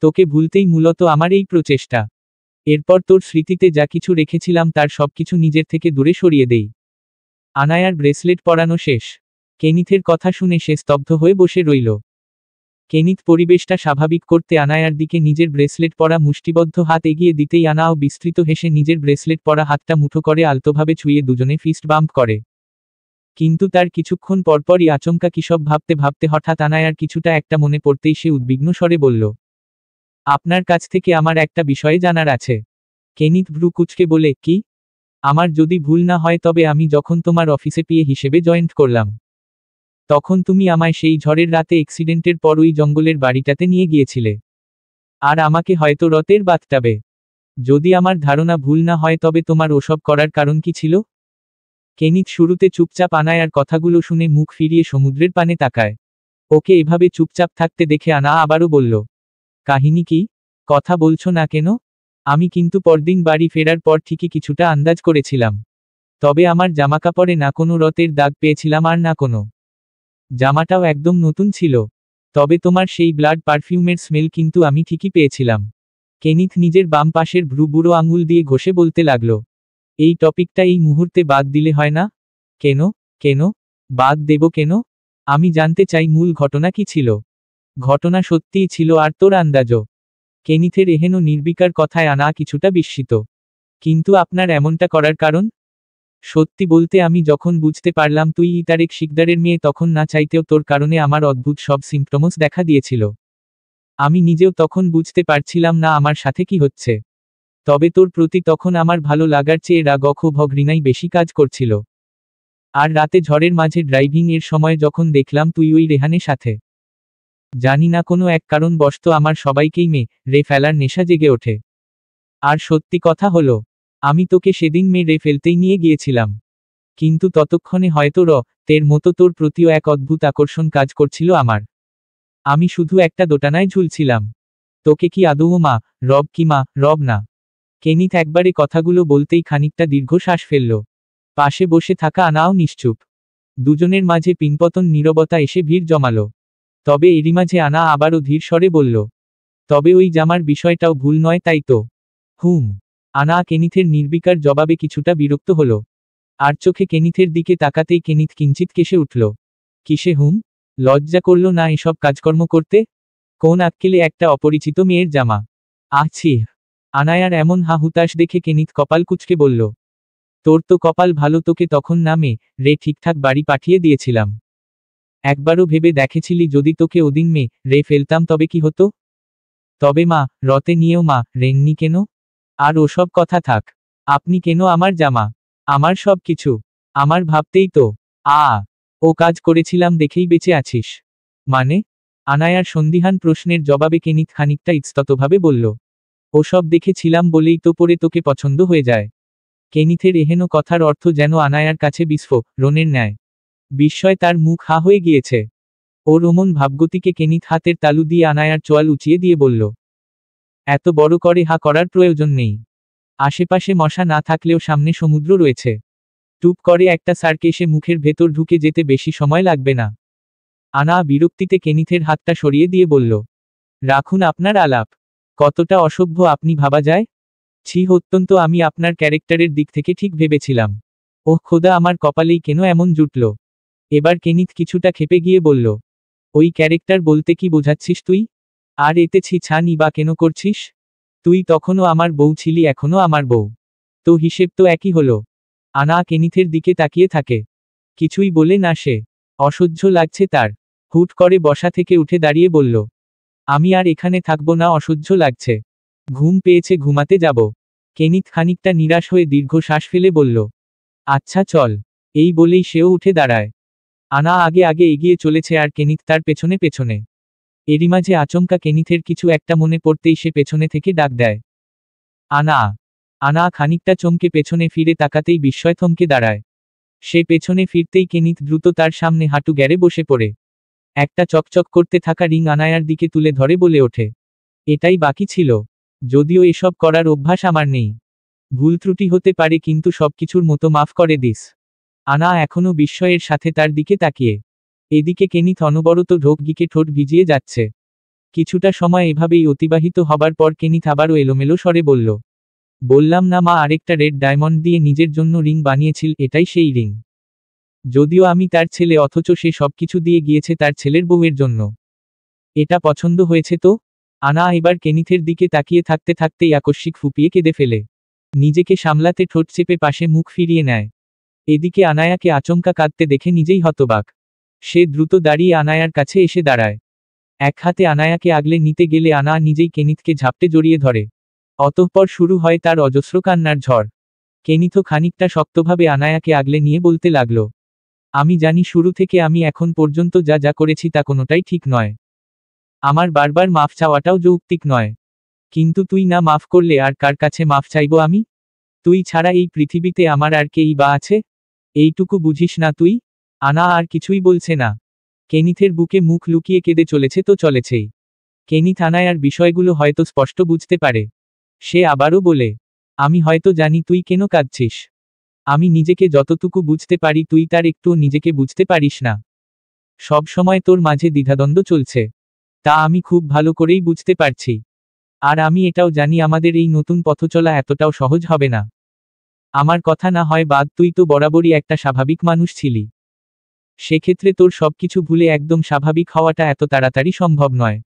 তোকে ভুলতেই মূলত আমার এই প্রচেষ্টা। এরপর তোর স্মৃতিতে যা কিছু রেখেছিলাম তার সবকিছু নিজের থেকে দূরে সরিয়ে দেই। আনায়ার ব্রেসলেট পরানো শেষ। কেনিথের কথা শুনে সে স্তব্ধ হয়ে বসে রইল। কেনিথ পরিবেশটা স্বাভাবিক করতে আনায়ার দিকে নিজের ব্রেসলেট পরা মুষ্টিবদ্ধ হাত এগিয়ে দিতেই আনাও বিস্তৃত হেসে নিজের ব্রেসলেট পরা হাতটা মুঠো করে আলতোভাবে ছুঁয়ে দুজনে ফিস্ট বাম্প করে। কিন্তু তার কিছুক্ষণ পরপরই আচমকা কিসব ভাবতে ভাবতে হঠাৎ আনায়ার কিছুটা একটা মনে পড়তেই সে উদ্বিগ্ন স্বরে বলল, আপনার কাছ থেকে আমার একটা বিষয়ে জানার আছে। কেনিথ ভ্রু কুঁচকে বলে, কি? আমার যদি ভুল না হয় তবে আমি যখন তোমার অফিসে পিএ হিসেবে জয়েন্ট করলাম, তখন তুমি আমায় সেই ঝড়ের রাতে অ্যাক্সিডেন্টের পর ওই জঙ্গলের বাড়িটাতে নিয়ে গিয়েছিলে। আর আমাকে হয়তো রতের বাথটাবে। যদি আমার ধারণা ভুল না হয় তবে তোমার ওসব করার কারণ কি ছিল? কেনিথ শুরুতে চুপচাপ আনায়ার কথাগুলো শুনে মুখ ফিরিয়ে সমুদ্রের পানে তাকায়। ওকে এভাবে চুপচাপ থাকতে দেখে আনা আবারও বলল, কাহিনী কি? কথা বলছো না কেন? আমি কিন্তু পরদিন বাড়ি ফেরার পর ঠিকই কিছুটা আন্দাজ করেছিলাম। তবে আমার জামাকাপড়ে না কোনো রতের দাগ পেয়েছিলাম আর না কোনো। জামাটাও একদম নতুন ছিল। তবে তোমার সেই ব্লাড পারফিউমের স্মেল কিন্তু আমি ঠিকই পেয়েছিলাম। কেনিথ নিজের বাম পাশের ভ্রু বুড়ো আঙুল দিয়ে ঘষে বলতে লাগলো, এই টপিকটা এই মুহূর্তে বাদ দিলে হয় না? কেন? কেন বাদ দেব কেন? আমি জানতে চাই মূল ঘটনা কি ছিল। ঘটনা সত্যিই ছিল আর তোর আন্দাজও? কেনিথের এহেন নির্বিকার কথায় আনা কিছুটা বিস্মিত। কিন্তু আপনার এমনটা করার কারণ? সত্যি বলতে আমি যখন বুঝতে পারলাম তুই তারেক শিকদারের মেয়ে, তখন না চাইতেও তোর কারণে আমার অদ্ভুত সব সিম্পটমস দেখা দিয়েছিল। আমি নিজেও তখন বুঝতে পারছিলাম না আমার সাথে কি হচ্ছে। তবে তোর প্রতি তখন আমার ভালো লাগার চেয়ে রাগ, ক্ষোভ, ঘৃণাই বেশি কাজ করছিল। আর রাতে ঝড়ের মাঝে ড্রাইভিং এর সময় যখন দেখলাম তুই ওই রেহানের সাথে, জানি না কোনো এক কারণবশত আমার সবাইকেই মেরে ফেলার নেশা জেগে ওঠে। আর সত্যি কথা হলো, আমি তোকে সেদিন মেরে ফেলতেই নিয়ে গিয়েছিলাম। কিন্তু ততক্ষণে হয়তো তের মতো তোর প্রতিও এক অদ্ভুত আকর্ষণ কাজ করছিল আমার। আমি শুধু একটা দোটানায় ঝুলছিলাম। তোকে কি আদৌ মা রব, কি মা রব না? কেনিথ একবারে কথাগুলো বলতেই খানিকটা দীর্ঘশ্বাস ফেলল। পাশে বসে থাকা আনাও নিশ্চুপ। দুজনের মাঝে পিনপতন নীরবতা এসে ভিড় জমালো। তবে এরই মাঝে আনা আবারও ধীর স্বরে বলল, তবে ওই জামার বিষয়টাও ভুল নয়, তাই তো? আনা কেনিথের নির্বিকার জবাবে কিছুটা বিরক্ত হলো। আর চোখে কেনিথের দিকে তাকাতেই কেনিথ কিঞ্চিত কেসে উঠল। কিসে হুম? লজ্জা করল না এসব কাজকর্ম করতে? কোন আক্কেলে একটা অপরিচিত মেয়ের জামা? আছি। আনায়ার এমন হা হুতাশ দেখে কেনিথ কপাল কুঁচকে বলল, তোর তো কপাল ভালো, তোকে তখন নামে রে ঠিকঠাক বাড়ি পাঠিয়ে দিয়েছিলাম। একবারও ভেবে দেখেছিলি যদি তোকে ওদিন রে ফেলতাম তবে কি হতো? তবে মা রতে নিয়েও মা রেননি কেন? আর ওসব কথা থাক। আপনি কেন আমার জামা? আমার সব কিছু। আমার ভাবতেই তো ও কাজ করেছিলাম দেখেই বেঁচে আছিস। মানে? আনায়ার সন্দিহান প্রশ্নের জবাবে কেনিথ খানিকটা ইতস্ততভাবে বলল, ওসব দেখেছিলাম বলেই তো পরে তোকে পছন্দ হয়ে যায়। কেনিথের এহেন কথার অর্থ যেন আনায়ার কাছে বিস্ফোরণের ন্যায়। বিস্ময় তার মুখ হা হয়ে গিয়েছে। ওর অমন ভাবগতিকে কেনিথ হাতের তালু দিয়ে আনায়ার চোয়াল উঁচিয়ে দিয়ে বলল, এত বড় করে হা করার প্রয়োজন নেই। আশেপাশে মশা না থাকলেও সামনে সমুদ্র রয়েছে। টুপ করে একটা সার্কেসে মুখের ভেতর ঢুকে যেতে বেশি সময় লাগবে না। আনা বিরক্তিতে কেনিথের হাতটা সরিয়ে দিয়ে বলল, রাখুন আপনার আলাপ। কতটা অসভ্য আপনি ভাবা যায়? ছি, অত্যন্ত। আমি আপনার ক্যারেক্টারের দিক থেকে ঠিক ভেবেছিলাম। ওহ খোদা, আমার কপালেই কেন এমন জুটল? এবার কেনিথ কিছুটা ক্ষেপে গিয়ে বলল, ওই ক্যারেক্টার বলতে কি বোঝাচ্ছিস তুই? আর এতে ছি ছানি বা কেন করছিস? তুই তখনও আমার বউ ছিলি, এখনো আমার বউ। তো হিসেব তো একই হলো। আনা কেনিথের দিকে তাকিয়ে থাকে। কিছুই বলে না সে। অসহ্য লাগছে তার। হুট করে বসা থেকে উঠে দাঁড়িয়ে বলল, আমি আর এখানে থাকবো না, অসহ্য লাগছে। ঘুম পেয়েছে, ঘুমাতে যাব। কেনিথ খানিকটা নিরাশ হয়ে দীর্ঘ শ্বাস ফেলে বলল, আচ্ছা চল। এই বলেই সেও উঠে দাঁড়ায়। আনা আগে আগে এগিয়ে চলেছে আর কেনিথ তার পেছনে পেছনে। এরই মাঝে আচমকা কেনিথের কিছু একটা মনে পড়তেই সে পেছনে থেকে ডাক দেয়, আনা। আনা খানিকটা চমকে পেছনে ফিরে তাকাতেই বিস্ময় থমকে দাঁড়ায়। সে পেছনে ফিরতেই কেনিথ দ্রুত তার সামনে হাঁটু গেড়ে বসে পড়ে। একটা চকচক করতে থাকা রিং আনায়ার দিকে তুলে ধরে বলে ওঠে, এটাই বাকি ছিল। যদিও এসব করার অভ্যাস আমার নেই। ভুল ত্রুটি হতে পারে, কিন্তু সবকিছুর মতো মাফ করে দিস। আনা এখনো বিস্ময়ের সাথে তার দিকে তাকিয়ে। এদিকে কেনিথ অনবরত ঢোক গিকে ঠোঁট ভিজিয়ে যাচ্ছে। কিছুটা সময় এভাবেই অতিবাহিত হবার পর কেনিথ আবারও এলোমেলো স্বরে বলল, বললাম না মা আরেকটা রেড ডায়মন্ড দিয়ে নিজের জন্য রিং বানিয়েছিল, এটাই সেই রিং। যদিও আমি তার ছেলে, অথচ সে সবকিছু দিয়ে গিয়েছে তার ছেলের বউয়ের জন্য। এটা পছন্দ হয়েছে তো? আনা এবার কেনিথের দিকে তাকিয়ে থাকতে থাকতেই আকস্মিক ফুপিয়ে কেঁদে ফেলে। নিজেকে সামলাতে ঠোঁট চেপে পাশে মুখ ফিরিয়ে নেয়। এদিকে আনায়াকে আচমকা কাঁদতে দেখে নিজেই হতবাক। সে দ্রুত দাঁড়িয়ে আনায়ার কাছে এসে দাঁড়ায়। এক হাতে আনায়াকে আগলে নিতে গেলে আনা নিজেই কেনিথকে ঝাপটে জড়িয়ে ধরে। অতঃপর শুরু হয় তার অজস্র কান্নার ঝড়। কেনিথও খানিকটা শক্তভাবে আনায়াকে আগলে নিয়ে বলতে লাগল, আমি জানি শুরু থেকে আমি এখন পর্যন্ত যা যা করেছি তা কোনোটাই ঠিক নয়। আমার বারবার মাফ চাওয়াটাও যৌক্তিক নয়। কিন্তু তুই না মাফ করলে আর কার কাছে মাফ চাইব আমি? তুই ছাড়া এই পৃথিবীতে আমার আর কেই বা আছে? এইটুকু বুঝিস না তুই? আনা আর কিছুই বলছে না। কেনিথের বুকে মুখ লুকিয়ে কেঁদে চলেছে তো চলেছেই। কেনিথ আনায়ার বিষয়গুলো হয়তো স্পষ্ট বুঝতে পারে। সে আবারও বলে, আমি হয়তো জানি তুই কেন কাঁদছিস। আমি নিজেকে যতটুকু বুঝতে পারি তুই তার একটুও নিজেকে বুঝতে পারিস না। সব সময় তোর মাঝে দ্বিধাদ্বন্দ্ব চলছে। তা আমি খুব ভালো করেই বুঝতে পারছি। আর আমি এটাও জানি আমাদের এই নতুন পথচলা এতটাও সহজ হবে না। আমার কথা না হয় বাদ, তুই তো বরাবরই একটা স্বাভাবিক মানুষ ছিলি। সেক্ষেত্রে তোর সবকিছু ভুলে একদম স্বাভাবিক হওয়াটা এত তাড়াতাড়ি সম্ভব নয়।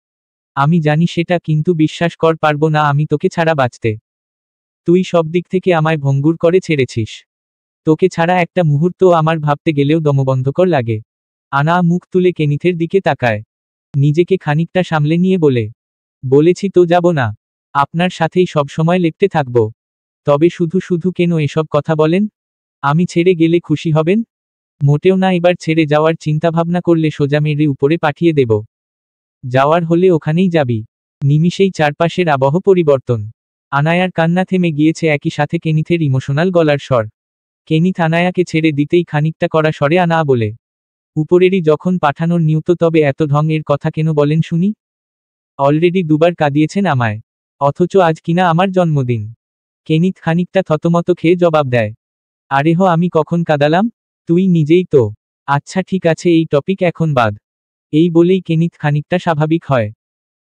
আমি জানি সেটা, কিন্তু বিশ্বাস কর, পারবো না আমি তোকে ছাড়া বাঁচতে। তুই সব দিক থেকে আমায় ভঙ্গুর করে ছেড়েছিস। তোকে ছাড়া একটা মুহূর্তও আমার ভাবতে গেলেও দমবন্ধকর লাগে। আনা মুখ তুলে কেনিথের দিকে তাকায়। নিজেকে খানিকটা সামলে নিয়ে বলে, বলেছি তো যাব না। আপনার সাথেই সবসময় লেপ্টে থাকব। তবে শুধু শুধু কেন এসব কথা বলেন? আমি ছেড়ে গেলে খুশি হবেন? মোটেও না। এবার ছেড়ে যাওয়ার চিন্তাভাবনা করলে সোজা মেরে উপরে পাঠিয়ে দেব। যাওয়ার হলে ওখানেই যাবি। নিমিষেই চারপাশের আবহ পরিবর্তন। আনায়ার কান্না থেমে গিয়েছে, একই সাথে কেনিথের ইমোশনাল গলার স্বর। কেনিথ আনায়াকে ছেড়ে দিতেই খানিকটা কড়া স্বরে আনা বলে, উপরেরই যখন পাঠানোর নিয়ত, তবে এত ঢং এর কথা কেন বলেন শুনি? অলরেডি দুবার কাঁদিয়েছেন আমায়। অথচ আজ কিনা আমার জন্মদিন। কেনিথ খানিকটা থতমত খেয়ে জবাব দেয়, আরেহ আমি কখন কাঁদালাম? তুই নিজেই তো। আচ্ছা ঠিক আছে, এই টপিক এখন বাদ। এই বলেই কেনিথ খানিকটা স্বাভাবিক হয়।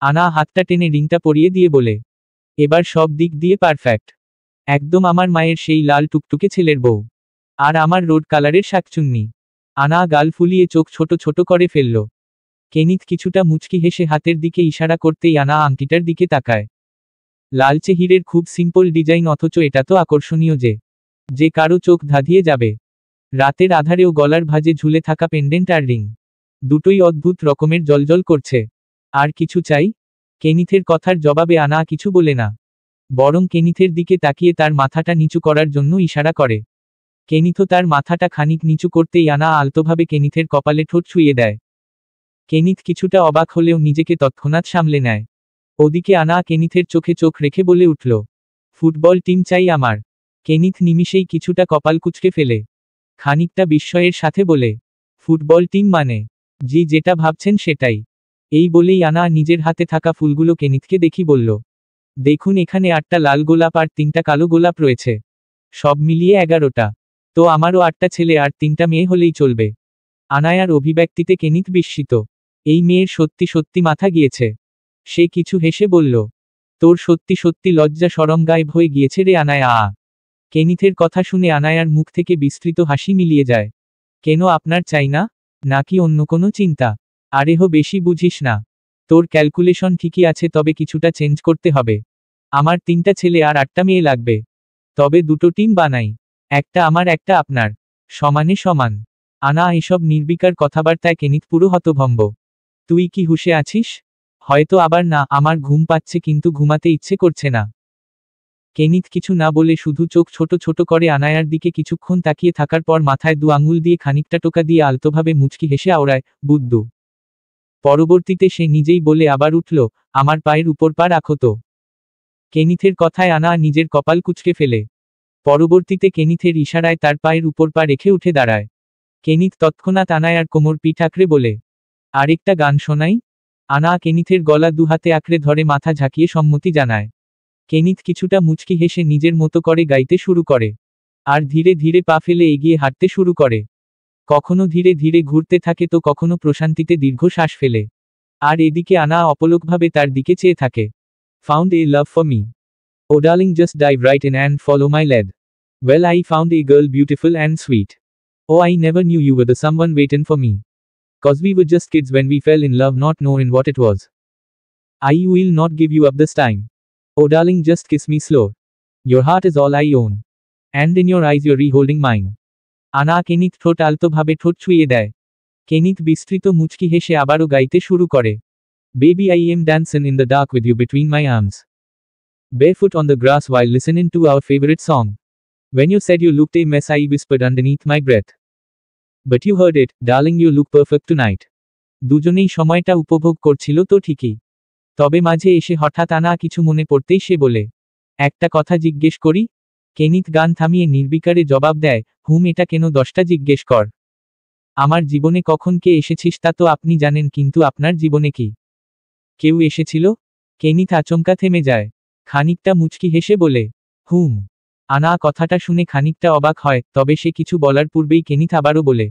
আনা হাতটা টেনে রিংটা পরিয়ে দিয়ে বলে, এবার সব দিক দিয়ে পারফেক্ট। একদম আমার মায়ের সেই লাল টুকটুকে ছেলের বউ। আর আমার রোড কালারের শাকচুন্নি। আনা গাল ফুলিয়ে চোখ ছোট ছোট করে ফেলল। কেনিথ কিছুটা মুচকি হেসে হাতের দিকে ইশারা করতেই আনা আংটিটার দিকে তাকায়। লালচে হীরের খুব সিম্পল ডিজাইন, অথচ এটা তো আকর্ষণীয় যে কারো চোখ ধাঁধিয়ে যাবে। রাতের আধারেও গলার ভাঁজে ঝুলে থাকা পেন্ডেন্ট আর রিং, দুটোই অদ্ভুত রকমের জ্বলজ্বল করছে। আর কিছু চাই? কেনিথের কথার জবাবে আনা কিছু বলে না, বরং কেনিথের দিকে তাকিয়ে তার মাথাটা নিচু করার জন্য ইশারা করে। কেনিথও তার মাথাটা খানিক নিচু করতেই আনা আলতোভাবে কেনিথের কপালে ঠোঁট ছুঁয়ে দেয়। কেনিথ কিছুটা অবাক হলেও নিজেকে তৎক্ষণাৎ সামলে নেয়। ওদিকে আনা কেনিথের চোখে চোখ রেখে বলে উঠল, ফুটবল টিম চাই আমার। কেনিথ নিমিষেই কিছুটা কপাল কুঁচকে ফেলে, খানিকটা বিস্ময়ের সাথে বলে, ফুটবল টিম মানে? জি, যেটা ভাবছেন সেটাই। এই বলেই আনা নিজের হাতে থাকা ফুলগুলো কেনিথকে দেখি বলল, দেখুন এখানে 8টা লাল গোলাপ আর 3টা কালো গোলাপ রয়েছে, সব মিলিয়ে 11টা। তো আমারও 8টা ছেলে আর 3টা মেয়ে হলেই চলবে। আনায়ার অভিব্যক্তিতে কেনিথ বিস্মিত। এই মেয়ের সত্যি সত্যি মাথা গিয়েছে। সে কিছু হেসে বলল, তোর সত্যি সত্যি লজ্জা শরম গায়েব হয়ে গিয়েছে রে আনায়া। কেনিথের কথা শুনে আনায়ার মুখ থেকে বিস্তৃত হাসি মিলিয়ে যায়। কেন, আপনার চাই না? নাকি অন্য কোনো চিন্তা? আরে হো, বেশি বুঝিস না। তোর ক্যালকুলেশন ঠিকই আছে, তবে কিছুটা চেঞ্জ করতে হবে। আমার 3টা ছেলে আর 8টা মেয়ে লাগবে। তবে দুটো টিম বানাই, একটা আমার একটা আপনার, সমানে সমান। আনা এসব নির্বিকার কথাবার্তায় কেনিথ পুরো হতভম্ব। তুই কি হুঁশে আছিস? হয়তো আবার না, আমার ঘুম পাচ্ছে কিন্তু ঘুমাতে ইচ্ছে করছে না। কেনিথ কিছু না বলে শুধু চোখ ছোট ছোট করে আনায়ার দিকে কিছুক্ষণ তাকিয়ে থাকার পর মাথায় 2 আঙুল দিয়ে খানিকটা টোকা দিয়ে আলতোভাবে মুচকি হেসে আওড়ায়, বুদ্ধু। পরবর্তীতে সে নিজেই বলে আবার উঠল, আমার পায়ের উপর পা রাখো তো। কেনিথের কথায় আনা নিজের কপাল কুঁচকে ফেলে। পরবর্তীতে কেনিথের ইশারায় তার পায়ের উপর পা রেখে উঠে দাঁড়ায়। কেনিথ তৎক্ষণাৎ আনায়ার কোমর পিঠ আঁকড়ে বলে, আরেকটা গান শোনাই? আনা কেনিথের গলা 2 হাতে আঁকড়ে ধরে মাথা ঝাঁকিয়ে সম্মতি জানায়। কেনিথ কিছুটা মুচকি হেসে নিজের মতো করে গাইতে শুরু করে, আর ধীরে ধীরে পা ফেলে এগিয়ে হাঁটতে শুরু করে। কখনো ধীরে ধীরে ঘুরতে থাকে তো কখনো প্রশান্তিতে দীর্ঘ শ্বাস ফেলে। আর এদিকে আনা অপলকভাবে তার দিকে চেয়ে থাকে। Found a love for me. Oh darling, just dive right in and follow my lead. Well, I found a girl beautiful and sweet. Oh, I never knew you were the someone waiting for me. 'Cause we were just kids when we fell in love, not knowing what it was. I will not give you up this time. Oh darling, just kiss me slow. Your heart is all I own. And in your eyes you're re-holding mine. আনা কেনিথ ঠোঁট আলতোভাবে ঠোঁট ছুঁয়ে দেয়। কেনিথ বিস্তৃত মুচকি হেসে আবারও গাইতে শুরু করে। Baby, I am dancing in the dark with you between my arms. Barefoot on the grass while listening to our favorite song. When you said you looked a mess, I whispered underneath my breath. But you heard it, darling, you look perfect tonight. দুজনেই সময়টা উপভোগ করছিল তো ঠিকই, তবে মাঝে এসে হঠাৎ আনা কিছু মনে পড়তেই সে বলে, একটা কথা জিজ্ঞেস করি? কেনিথ গান থামিয়ে নির্বিকারে জবাব দেয়, হুম, এটা কেন? 10টা জিজ্ঞেস কর। আমার জীবনে কখন কে এসেছিস তা তো আপনি জানেন, কিন্তু আপনার জীবনে কি কেউ এসেছিল? কেনিথ আচমকা থেমে যায়, খানিকটা মুচকি হেসে বলে, হুম। আনা কথাটা শুনে খানিকটা অবাক হয়, তবে সে কিছু বলার পূর্বেই কেনিথ আবারও বলে,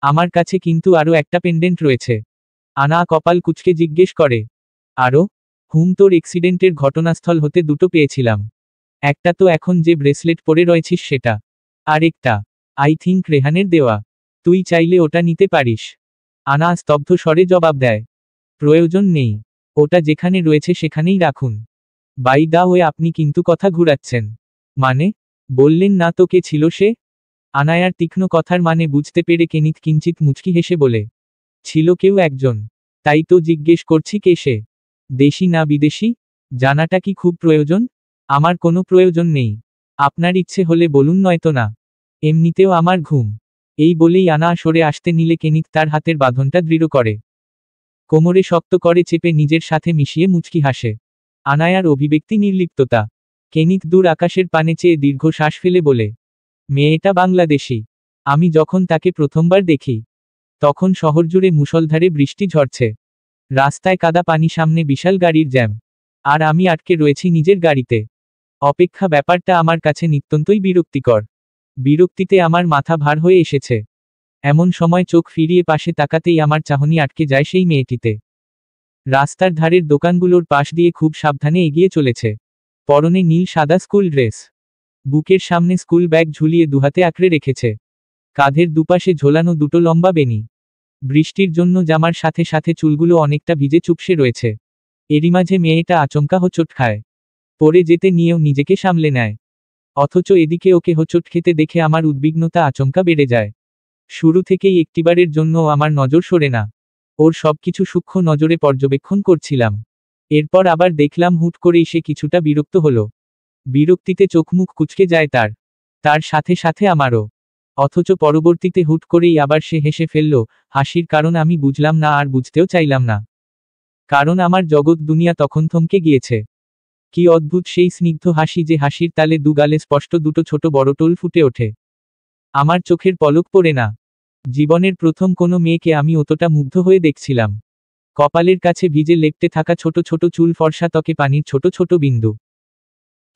আমার কাছে কিন্তু আরও একটা পেন্ডেন্ট রয়েছে। আনা কপাল কুঁচকে জিজ্ঞেস করে, আরও? হুম, তোর এক্সিডেন্টের ঘটনাস্থল হতে দুটো পেয়েছিলাম। একটা তো এখন যে ব্রেসলেট পরে রয়েছিস সেটা, আর একটা আই থিঙ্ক রেহানের দেওয়া। তুই চাইলে ওটা নিতে পারিস। আনা স্তব্ধ স্বরে জবাব দেয়, প্রয়োজন নেই, ওটা যেখানে রয়েছে সেখানেই রাখুন। বাই দা ওয়ে, আপনি কিন্তু কথা ঘুরাচ্ছেন। মানে? বললেন না তো কে ছিল সে? আনায়ার তীক্ষ্ণ কথার মানে বুঝতে পেরে কেনিথ কিঞ্চিত মুচকি হেসে বলে, ছিল কেউ একজন। তাই তো জিজ্ঞেস করছি কে সে। দেশি না বিদেশি? জানাটা কি খুব প্রয়োজন? আমার কোনো প্রয়োজন নেই। আপনার ইচ্ছে হলে বলুন, নয়তো না। এমনিতেও আমার ঘুম। এই বলেই আনা সরে আসতে নিলে কেনিথ তার হাতের বাঁধনটা দৃঢ় করে, কোমরে শক্ত করে চেপে নিজের সাথে মিশিয়ে মুচকি হাসে। আনায়ার অভিব্যক্তি নির্লিপ্ততা। কেনিথ দূর আকাশের পানে চেয়ে দীর্ঘ শ্বাস ফেলে বলে, মেয়েটা বাংলাদেশি। আমি যখন তাকে প্রথমবার দেখি তখন শহর জুড়ে মুষলধারে বৃষ্টি ঝরছে, রাস্তায় কাদা পানি, সামনে বিশাল গাড়ির জ্যাম, আর আমি আটকে রয়েছি নিজের গাড়িতে। অপেক্ষা ব্যাপারটা আমার কাছে নিত্যন্তই বিরক্তিকর। বিরক্তিতে আমার মাথা ভার হয়ে এসেছে। এমন সময় চোখ ফিরিয়ে পাশে তাকাতেই আমার চাহনি আটকে যায় সেই মেয়েটিতে। রাস্তার ধারের দোকানগুলোর পাশ দিয়ে খুব সাবধানে এগিয়ে চলেছে, পরনে নীল সাদা স্কুল ড্রেস। বুকের সামনে স্কুল ব্যাগ ঝুলিয়ে দুহাতে আঁকড়ে রেখেছে। কাঁধের দুপাশে ঝোলানো দুটো লম্বা বেনি। বৃষ্টির জন্য জামার সাথে সাথে চুলগুলো অনেকটা ভিজে চুপসে রয়েছে। এরই মাঝে মেয়েটা আচমকা হোঁচট খায়। পড়ে যেতে নিয়েও নিজেকে সামলে নেয়। অথচ এদিকে ওকে হোঁচট খেতে দেখে আমার উদ্বিগ্নতা আচমকা বেড়ে যায়। শুরু থেকেই একটিবারের জন্য আমার নজর সরে না। ওর সবকিছু সূক্ষ্ম নজরে পর্যবেক্ষণ করছিলাম। এরপর আবার দেখলাম হুট করেই সে কিছুটা বিরক্ত হলো। বিরক্তিতে চোখমুখ কুঁচকে যায় তার। তার সাথে সাথে আমারও। অথচ পরবর্তীতে হুট করেই আবার সে হেসে ফেলল। হাসির কারণ আমি বুঝলাম না আর বুঝতেও চাইলাম না। কারণ আমার জগৎ দুনিয়া তখন থমকে গিয়েছে। কি অদ্ভুত সেই স্নিগ্ধ হাসি, যে হাসির তালে দুগালে স্পষ্ট দুটো ছোট বড় টোল ফুটে ওঠে। আমার চোখের পলক পড়ে না। জীবনের প্রথম কোনো মেয়েকে আমি অতটা মুগ্ধ হয়ে দেখছিলাম। কপালের কাছে ভিজে লেপ্টে থাকা ছোট ছোট চুল, ফর্সা ত্বকে পানির ছোট ছোট বিন্দু।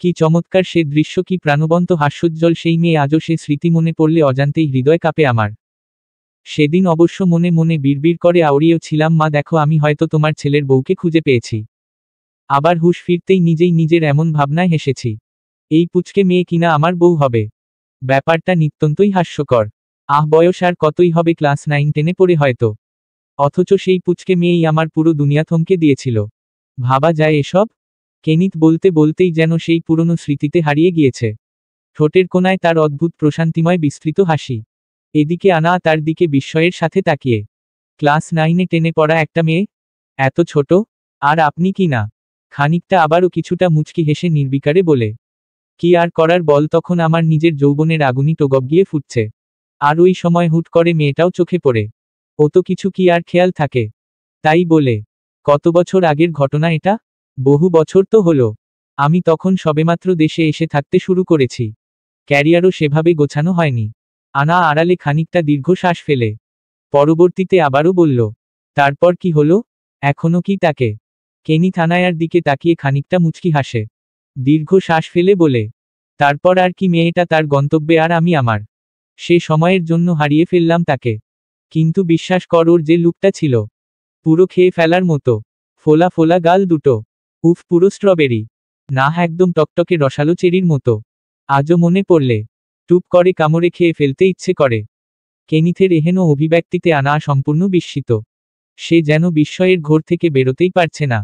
কি চমৎকার সে দৃশ্য, কি প্রাণবন্ত হাস্যোজ্জ্বল সেই মেয়ে। আজও সে স্মৃতি মনে পড়লে অজান্তেই হৃদয় কাঁপে আমার। সেদিন অবশ্য মনে মনে বিড়বিড় করে আওড়িয়েও ছিলাম, মা দেখো, আমি হয়তো তোমার ছেলের বউকে খুঁজে পেয়েছি। আবার হুঁশ ফিরতেই নিজেই নিজের এমন ভাবনায় হেসেছি। এই পুচকে মেয়ে কিনা আমার বউ হবে। ব্যাপারটা নিত্যন্তই হাস্যকর। বয়স আর কতই হবে, ক্লাস 9-10 পড়ে হয়তো। অথচ সেই পুচকে মেয়েই আমার পুরো দুনিয়া থমকে দিয়েছিল। ভাবা যায় এসব? কেনিত বলতে বলতেই যেন সেই পুরনো স্মৃতিতে হারিয়ে গিয়েছে। ঠোঁটের কোণায় তার অদ্ভুত প্রশান্তিময় বিস্তৃত হাসি। এদিকে আনা তার দিকে বিস্ময়ের সাথে তাকিয়ে। ক্লাস 9-10 পড়া একটা মেয়ে? এত ছোট? আর আপনি কি না? খানিকটা আবারও কিছুটা মুচকি হেসে নির্বিকারে বলে। কি আর করার বল, তখন আমার নিজের যৌবনের আগুনই তো গিয়ে ফুটছে। আর ওই সময় হুট করে মেয়েটাও চোখে পড়ে। ও তো কিছু কি আর খেয়াল থাকে। তাই বলে, কত বছর আগের ঘটনা এটা? বহু বছর তো হলো। আমি তখন সবেমাত্র দেশে এসে থাকতে শুরু করেছি। ক্যারিয়ারও সেভাবে গোছানো হয়নি। আনা আড়ালে খানিকটা দীর্ঘশ্বাস ফেলে পরবর্তীতে আবারও বলল, তারপর কি হলো? এখনো কি তাকে? কেনি থানায়ার দিকে তাকিয়ে খানিকটা মুচকি হাসে। দীর্ঘ শ্বাস ফেলে বলে, তারপর আর কি, মেয়েটা তার গন্তব্যে আর আমি আমার। সে সময়ের জন্য হারিয়ে ফেললাম তাকে। কিন্তু বিশ্বাস কর, ওর যে লুকটা ছিল, পুরো খেয়ে ফেলার মতো। ফোলা ফোলা গাল দুটো, উফ, পুরো স্ট্রবেরি। না, একদম টকটকে রসালো চেরির মতো। আজও মনে পড়লে টুপ করে কামড়ে খেয়ে ফেলতে ইচ্ছে করে। কেনিথের এহেন অভিব্যক্তিতে আনা সম্পূর্ণ বিস্মিত। সে যেন বিস্ময়ের ঘোর থেকে বেরোতেই পারছে না।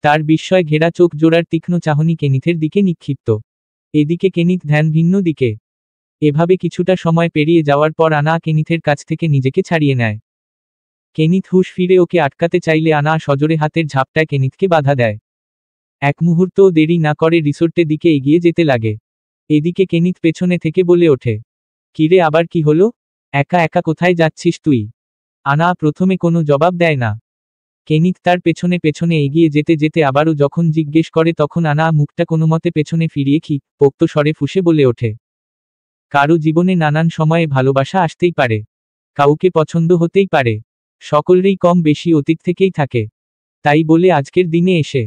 তার বিস্ময় ঘেরা চোখ জোড়ার তীক্ষ্ণ চাহনি কেনিথের দিকে নিক্ষিপ্ত। এদিকে কেনিথ ধ্যান ভিন্ন দিকে। এভাবে কিছুটা সময় পেরিয়ে যাওয়ার পর আনা কেনিথের কাছ থেকে নিজেকে ছাড়িয়ে নেয়। কেনিথ হুঁশ ফিরে ওকে আটকাতে চাইলে আনা সজোরে হাতের ঝাপটায় কেনিথকে বাধা দেয়। এক মুহূর্তও দেরি না করে রিসোর্টের দিকে এগিয়ে যেতে লাগে। এদিকে কেনিথ পেছনে থেকে বলে ওঠে, কিরে, আবার কি হলো? একা একা কোথায় যাচ্ছিস তুই? আনা প্রথমে কোনো জবাব দেয় না। কেনিথ তার পেছনে পেছনে এগিয়ে যেতে যেতে আবারও যখন জিজ্ঞেস করে, তখন আনা মুখটা কোনোমতে পেছনে ফিরিয়ে পোক্ত স্বরে ফুঁসে বলে ওঠে, কারো জীবনে নানান সময়ে ভালোবাসা আসতেই পারে। কাউকে পছন্দ হতেই পারে। সকলেরই কম বেশি অতীত থেকেই থাকে। তাই বলে আজকের দিনে এসে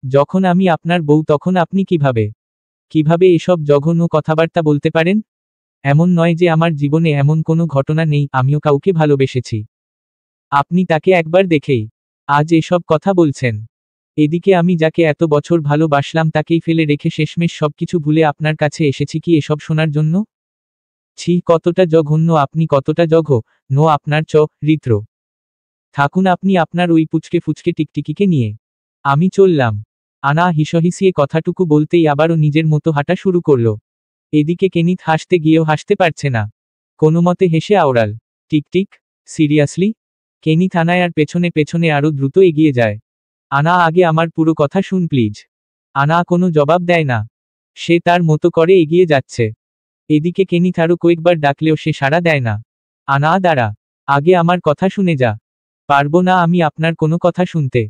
যখন আমি আপনার বউ, তখন আপনি কিভাবে এসব জঘন্য কথাবার্তা বলতে পারেন? এমন নয় যে আমার জীবনে এমন কোনো ঘটনা নেই, আমিও কাউকে ভালোবেসেছি। আপনি তাকে একবার দেখেই আজ এসব কথা বলছেন। এদিকে আমি যাকে এত বছর ভালোবাসলাম তাকেই ফেলে রেখে শেষমেশ সবকিছু ভুলে আপনার কাছে এসেছি কি এসব শোনার জন্য? ছি, কতটা জঘন্য আপনি, কতটা জঘন্য আপনার চরিত্র। থাকুন আপনি আপনার ওই পুচকে ফুচকে টিকটিকিকে নিয়ে। আমি চললাম। আনা হিসহিসিয়ে কথাটুকু বলতেই আবারও নিজের মতো হাঁটা শুরু করল। এদিকে কেনিথ হাসতে গিয়েও হাসতে পারছে না। কোনোমতে হেসে আওড়াল, টিকটিক, সিরিয়াসলি? কেনিথ আনায়ার পেছনে পেছনে আরও দ্রুত এগিয়ে যায়। আনা, আগে আমার পুরো কথা শুন প্লিজ। আনা কোনো জবাব দেয় না। সে তার মতো করে এগিয়ে যাচ্ছে। এদিকে কেনিথ আরও কয়েকবার ডাকলেও সে সাড়া দেয় না। আনা, দাঁড়া, আগে আমার কথা শুনে যা। পারবো না আমি আপনার কোনো কথা শুনতে।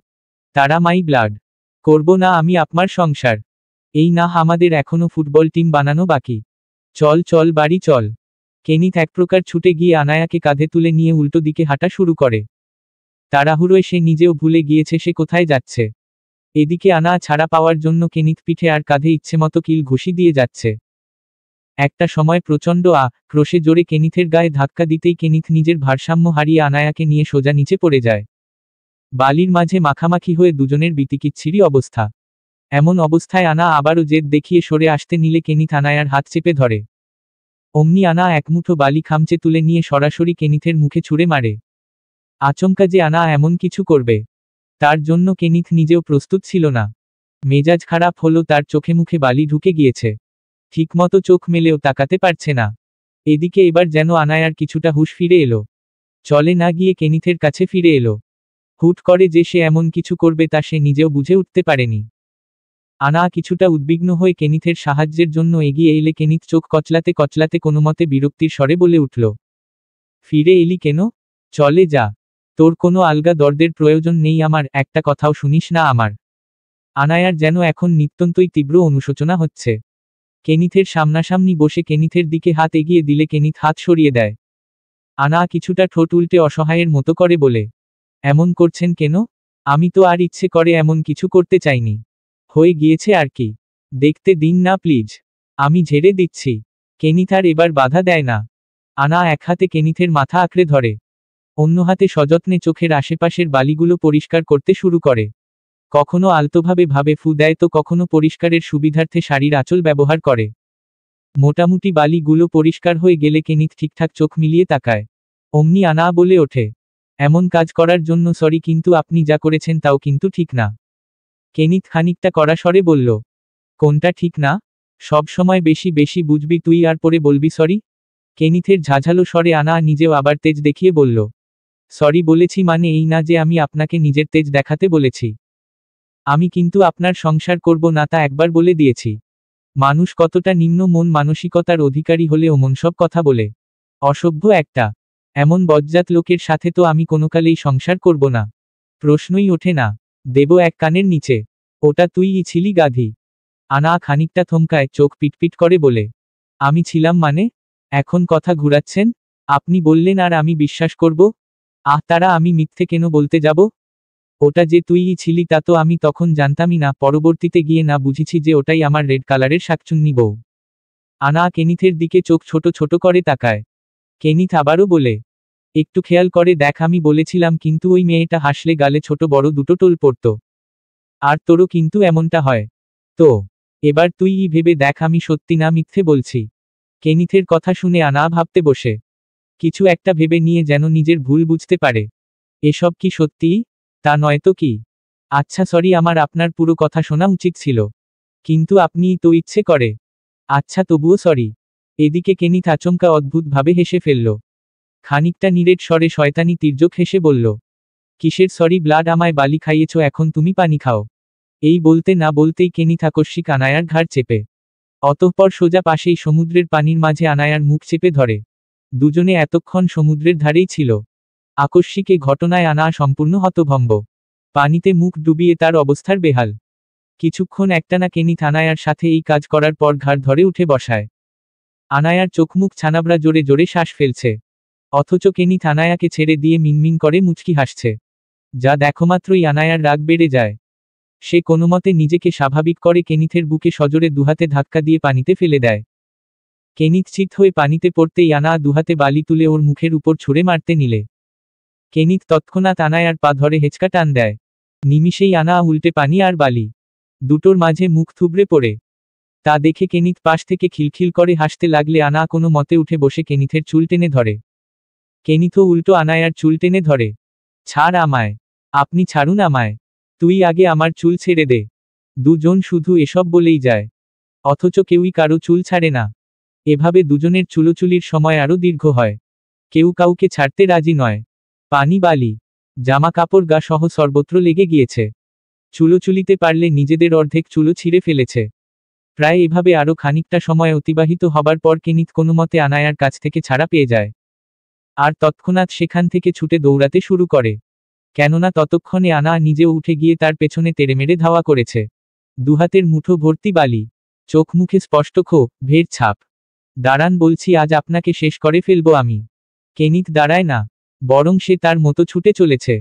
তারা মাই ব্লাড। করব না আমি আপনার সংসার। এই না, আমাদের এখনো ফুটবল টিম বানানো বাকি। চল চল বাড়ি চল। কেনিথ এক প্রকার ছুটে গিয়ে আনায়াকে কাঁধে তুলে নিয়ে উল্টো দিকে হাঁটা শুরু করে। তাড়াহুড়োয় সে নিজেও ভুলে গিয়েছে সে কোথায় যাচ্ছে। এদিকে আনা ছাড়া পাওয়ার জন্য কেনিথ পিঠে আর কাঁধে ইচ্ছেমতো কিল ঘুষি দিয়ে যাচ্ছে। একটা সময় প্রচণ্ড ক্রোশে জোরে কেনিথের গায়ে ধাক্কা দিতেই কেনিথ নিজের ভারসাম্য হারিয়ে আনায়াকে নিয়ে সোজা নিচে পড়ে যায়। বালির মাঝে মাখামাখি হয়ে দুজনের বিতিকিচ্ছিরি অবস্থা। এমন অবস্থায় আনা আবারও জেদ দেখিয়ে সরে আসতে নিলে কেনিথ আনায়ার হাত চেপে ধরে। অমনি আনা একমুঠো বালি খামচে তুলে নিয়ে সরাসরি কেনিথের মুখে ছুঁড়ে মারে। আচমকা যে আনা এমন কিছু করবে, তার জন্য কেনিথ নিজেও প্রস্তুত ছিল না। মেজাজ খারাপ হলো তার, চোখে মুখে বালি ঢুকে গিয়েছে, ঠিকমতো চোখ মেলেও তাকাতে পারছে না। এদিকে এবার যেন আনায়ার কিছুটা হুঁশ ফিরে এলো। চলে না গিয়ে কেনিথের কাছে ফিরে এলো। হুট করে যে সে এমন কিছু করবে তা সে নিজেও বুঝে উঠতে পারেনি। আনা কিছুটা উদ্বিগ্ন হয়ে কেনিথের সাহায্যের জন্য এগিয়ে এলে কেনিথ চোখ কচলাতে কচলাতে কোনোমতে বিরক্তির স্বরে বলে উঠল, ফিরে এলি কেন? চলে যা, তোর কোনো আলগা দরদের প্রয়োজন নেই আমার, একটা কথাও শুনিস না আমার। আনায়ার যেন এখন নিত্যন্তই তীব্র অনুশোচনা হচ্ছে। কেনিথের সামনাসামনি বসে কেনিথের দিকে হাত এগিয়ে দিলে কেনিথ হাত সরিয়ে দেয়। আনা কিছুটা ঠোঁট উল্টে অসহায়ের মতো করে বলে, এমন করছেন কেন? আমি তো আর ইচ্ছে করে এমন কিছু করতে চাইনি, হয়ে গিয়েছে আর কি, দেখতে দিন না প্লিজ, আমি ঝেড়ে দিচ্ছি। কেনিথ আর এবার বাধা দেয় না। আনা এক হাতে কেনিথের মাথা আঁকড়ে ধরে, অন্য হাতে সযত্নে চোখের আশেপাশের বালিগুলো পরিষ্কার করতে শুরু করে। কখনো আলতোভাবে ভাবে ফু দেয় তো কখনো পরিষ্কারের সুবিধার্থে শাড়ির আঁচল ব্যবহার করে। মোটামুটি বালিগুলো পরিষ্কার হয়ে গেলে কেনিথ ঠিকঠাক চোখ মিলিয়ে তাকায়। অমনি আনা বলে ওঠে, এমন কাজ করার জন্য সরি, কিন্তু আপনি যা করেছেন তাও কিন্তু ঠিক না। কেনিথ খানিকটা কড়া স্বরে বলল, কোনটা ঠিক না? সব সময় বেশি বেশি বুঝবি তুই আর পরে বলবি সরি? কেনিথের ঝাঝালো স্বরে আনা নিজেও আবার তেজ দেখিয়ে বলল, সরি বলেছি মানে এই না যে আমি আপনাকে নিজের তেজ দেখাতে বলেছি। আমি কিন্তু আপনার সংসার করব না তা একবার বলে দিয়েছি। মানুষ কতটা নিম্ন মন মানসিকতার অধিকারী হলে অমন সব কথা বলে? অসভ্য একটা! এমন বজ্জাত লোকের সাথে তো আমি কোনোকালেই সংসার করব না, প্রশ্নই ওঠে না। দেব এক কানের নিচে। ওটা তুইই ছিলি গাধি। আনা খানিকটা থমকায়, চোখ পিটপিট করে বলে, আমি ছিলাম মানে? এখন কথা ঘুরাচ্ছেন? আপনি বললেন আর আমি বিশ্বাস করব? তারা আমি মিথ্যে কেন বলতে যাব? ওটা যে তুইই ছিলি তা তো আমি তখন জানতামই না, পরবর্তীতে গিয়ে না বুঝেছি যে ওটাই আমার রেড কালারের শাকচুন্নি বউ। আনা কেনিথের দিকে চোখ ছোট ছোট করে তাকায়। কেনিথ আবারও বলে, একটু খেয়াল করে দেখ, আমি বলেছিলাম কিন্তু ওই মেয়েটা হাসলে গালে ছোট বড় দুটো টোল পড়ত। আর তোরও কিন্তু এমনটা হয় তো? এবার তুইই ভেবে দেখ আমি সত্যি না মিথ্যে বলছি। কেনিথের কথা শুনে আনা ভাবতে বসে, কিছু একটা ভেবে নিয়ে যেন নিজের ভুল বুঝতে পারে। এসব কি সত্যিই? তা নয়তো কি? আচ্ছা সরি, আমার আপনার পুরো কথা শোনা উচিত ছিল, কিন্তু আপনিই তো ইচ্ছে করে। আচ্ছা তবুও সরি। এদিকে কেনিথ আচমকা অদ্ভুতভাবে হেসে ফেলল। খানিকটা নিরেট স্বরে শয়তানি তির্যক হেসে বলল, কিসের সরি ব্লাড, আমায় বালি খাইয়েছ, এখন তুমি পানি খাও। এই বলতে না বলতেই কেনিথ আকস্মিক আনায়ার ঘাড় চেপে, অতঃপর সোজা পাশেই সমুদ্রের পানির মাঝে আনায়ার মুখ চেপে ধরে। দুজনে এতক্ষণ সমুদ্রের ধারেই ছিল। আকস্মিক এ ঘটনায় আনা সম্পূর্ণ হতভম্ব। পানিতে মুখ ডুবিয়ে তার অবস্থার বেহাল। কিছুক্ষণ একটানা কেনিথ আনায়ার সাথে এই কাজ করার পর ঘাড় ধরে উঠে বসায়। আনায়ার চোখমুখ ছানাবড়া, জোরে জোরে শ্বাস ফেলছে, অথচ কেনিথ আনায়াকে ছেড়ে দিয়ে মিনমিন করে মুচকি হাসছে। যা দেখোমাত্রই আনায়ার রাগ বেড়ে যায়। সে কোনোমতে নিজেকে স্বাভাবিক করে কেনিথের বুকে সজোরে দুহাতে ধাক্কা দিয়ে পানিতে ফেলে দেয়। কেনিথ চিত হয়ে পানিতে পড়তেই আনা দুহাতে বালি তুলে ওর মুখের উপর ছুঁড়ে মারতে নিলে কেনিথ তৎক্ষণাৎ আনায়ার পা ধরে হেঁচকা টান দেয়। নিমিষেই আনা উল্টে পানি আর বালি দুটোর মাঝে মুখ থুবড়ে পড়ে। তা দেখে কেনিথ পাশ থেকে খিলখিল করে হাসতে লাগলে আনা কোনো মতে উঠে বসে কেনিথের চুল টেনে ধরে। কেনিথও উল্টো আনায়ার চুল টেনে ধরে। ছাড় আমায়, আপনি ছাড়ুন আমায়, তুই আগে আমার চুল ছেড়ে দে। দুজন শুধু এসব বলেই যায়, অথচ কেউই কারো চুল ছাড়ে না। এভাবে দুজনের চুলোচুলির সময় আরও দীর্ঘ হয়। কেউ কাউকে ছাড়তে রাজি নয়। পানি বালি জামা কাপড় গা সহ সর্বত্র লেগে গিয়েছে। চুলোচুলিতে পারলে নিজেদের অর্ধেক চুলো ছিঁড়ে ফেলেছে। প্রায় এভাবে আরও খানিকটা সময় অতিবাহিত হবার পর কেনিথ কোনোমতে আনায়ার কাছ থেকে ছাড়া পেয়ে যায়। আর তৎক্ষণাৎ সেখান থেকে ছুটে দৌড়াতে শুরু করে, কেননা ততক্ষণে আনা নিজেও উঠে গিয়ে তার পেছনে তেড়েমেড়ে ধাওয়া করেছে। দুহাতের মুঠো ভর্তি বালি, চোখ মুখে স্পষ্ট ক্ষোভ, ভের ছাপ। দাঁড়ান বলছি, আজ আপনাকে শেষ করে ফেলবো আমি। কেনিথ দাঁড়ায় না, বরং সে তার মতো ছুটে চলেছে।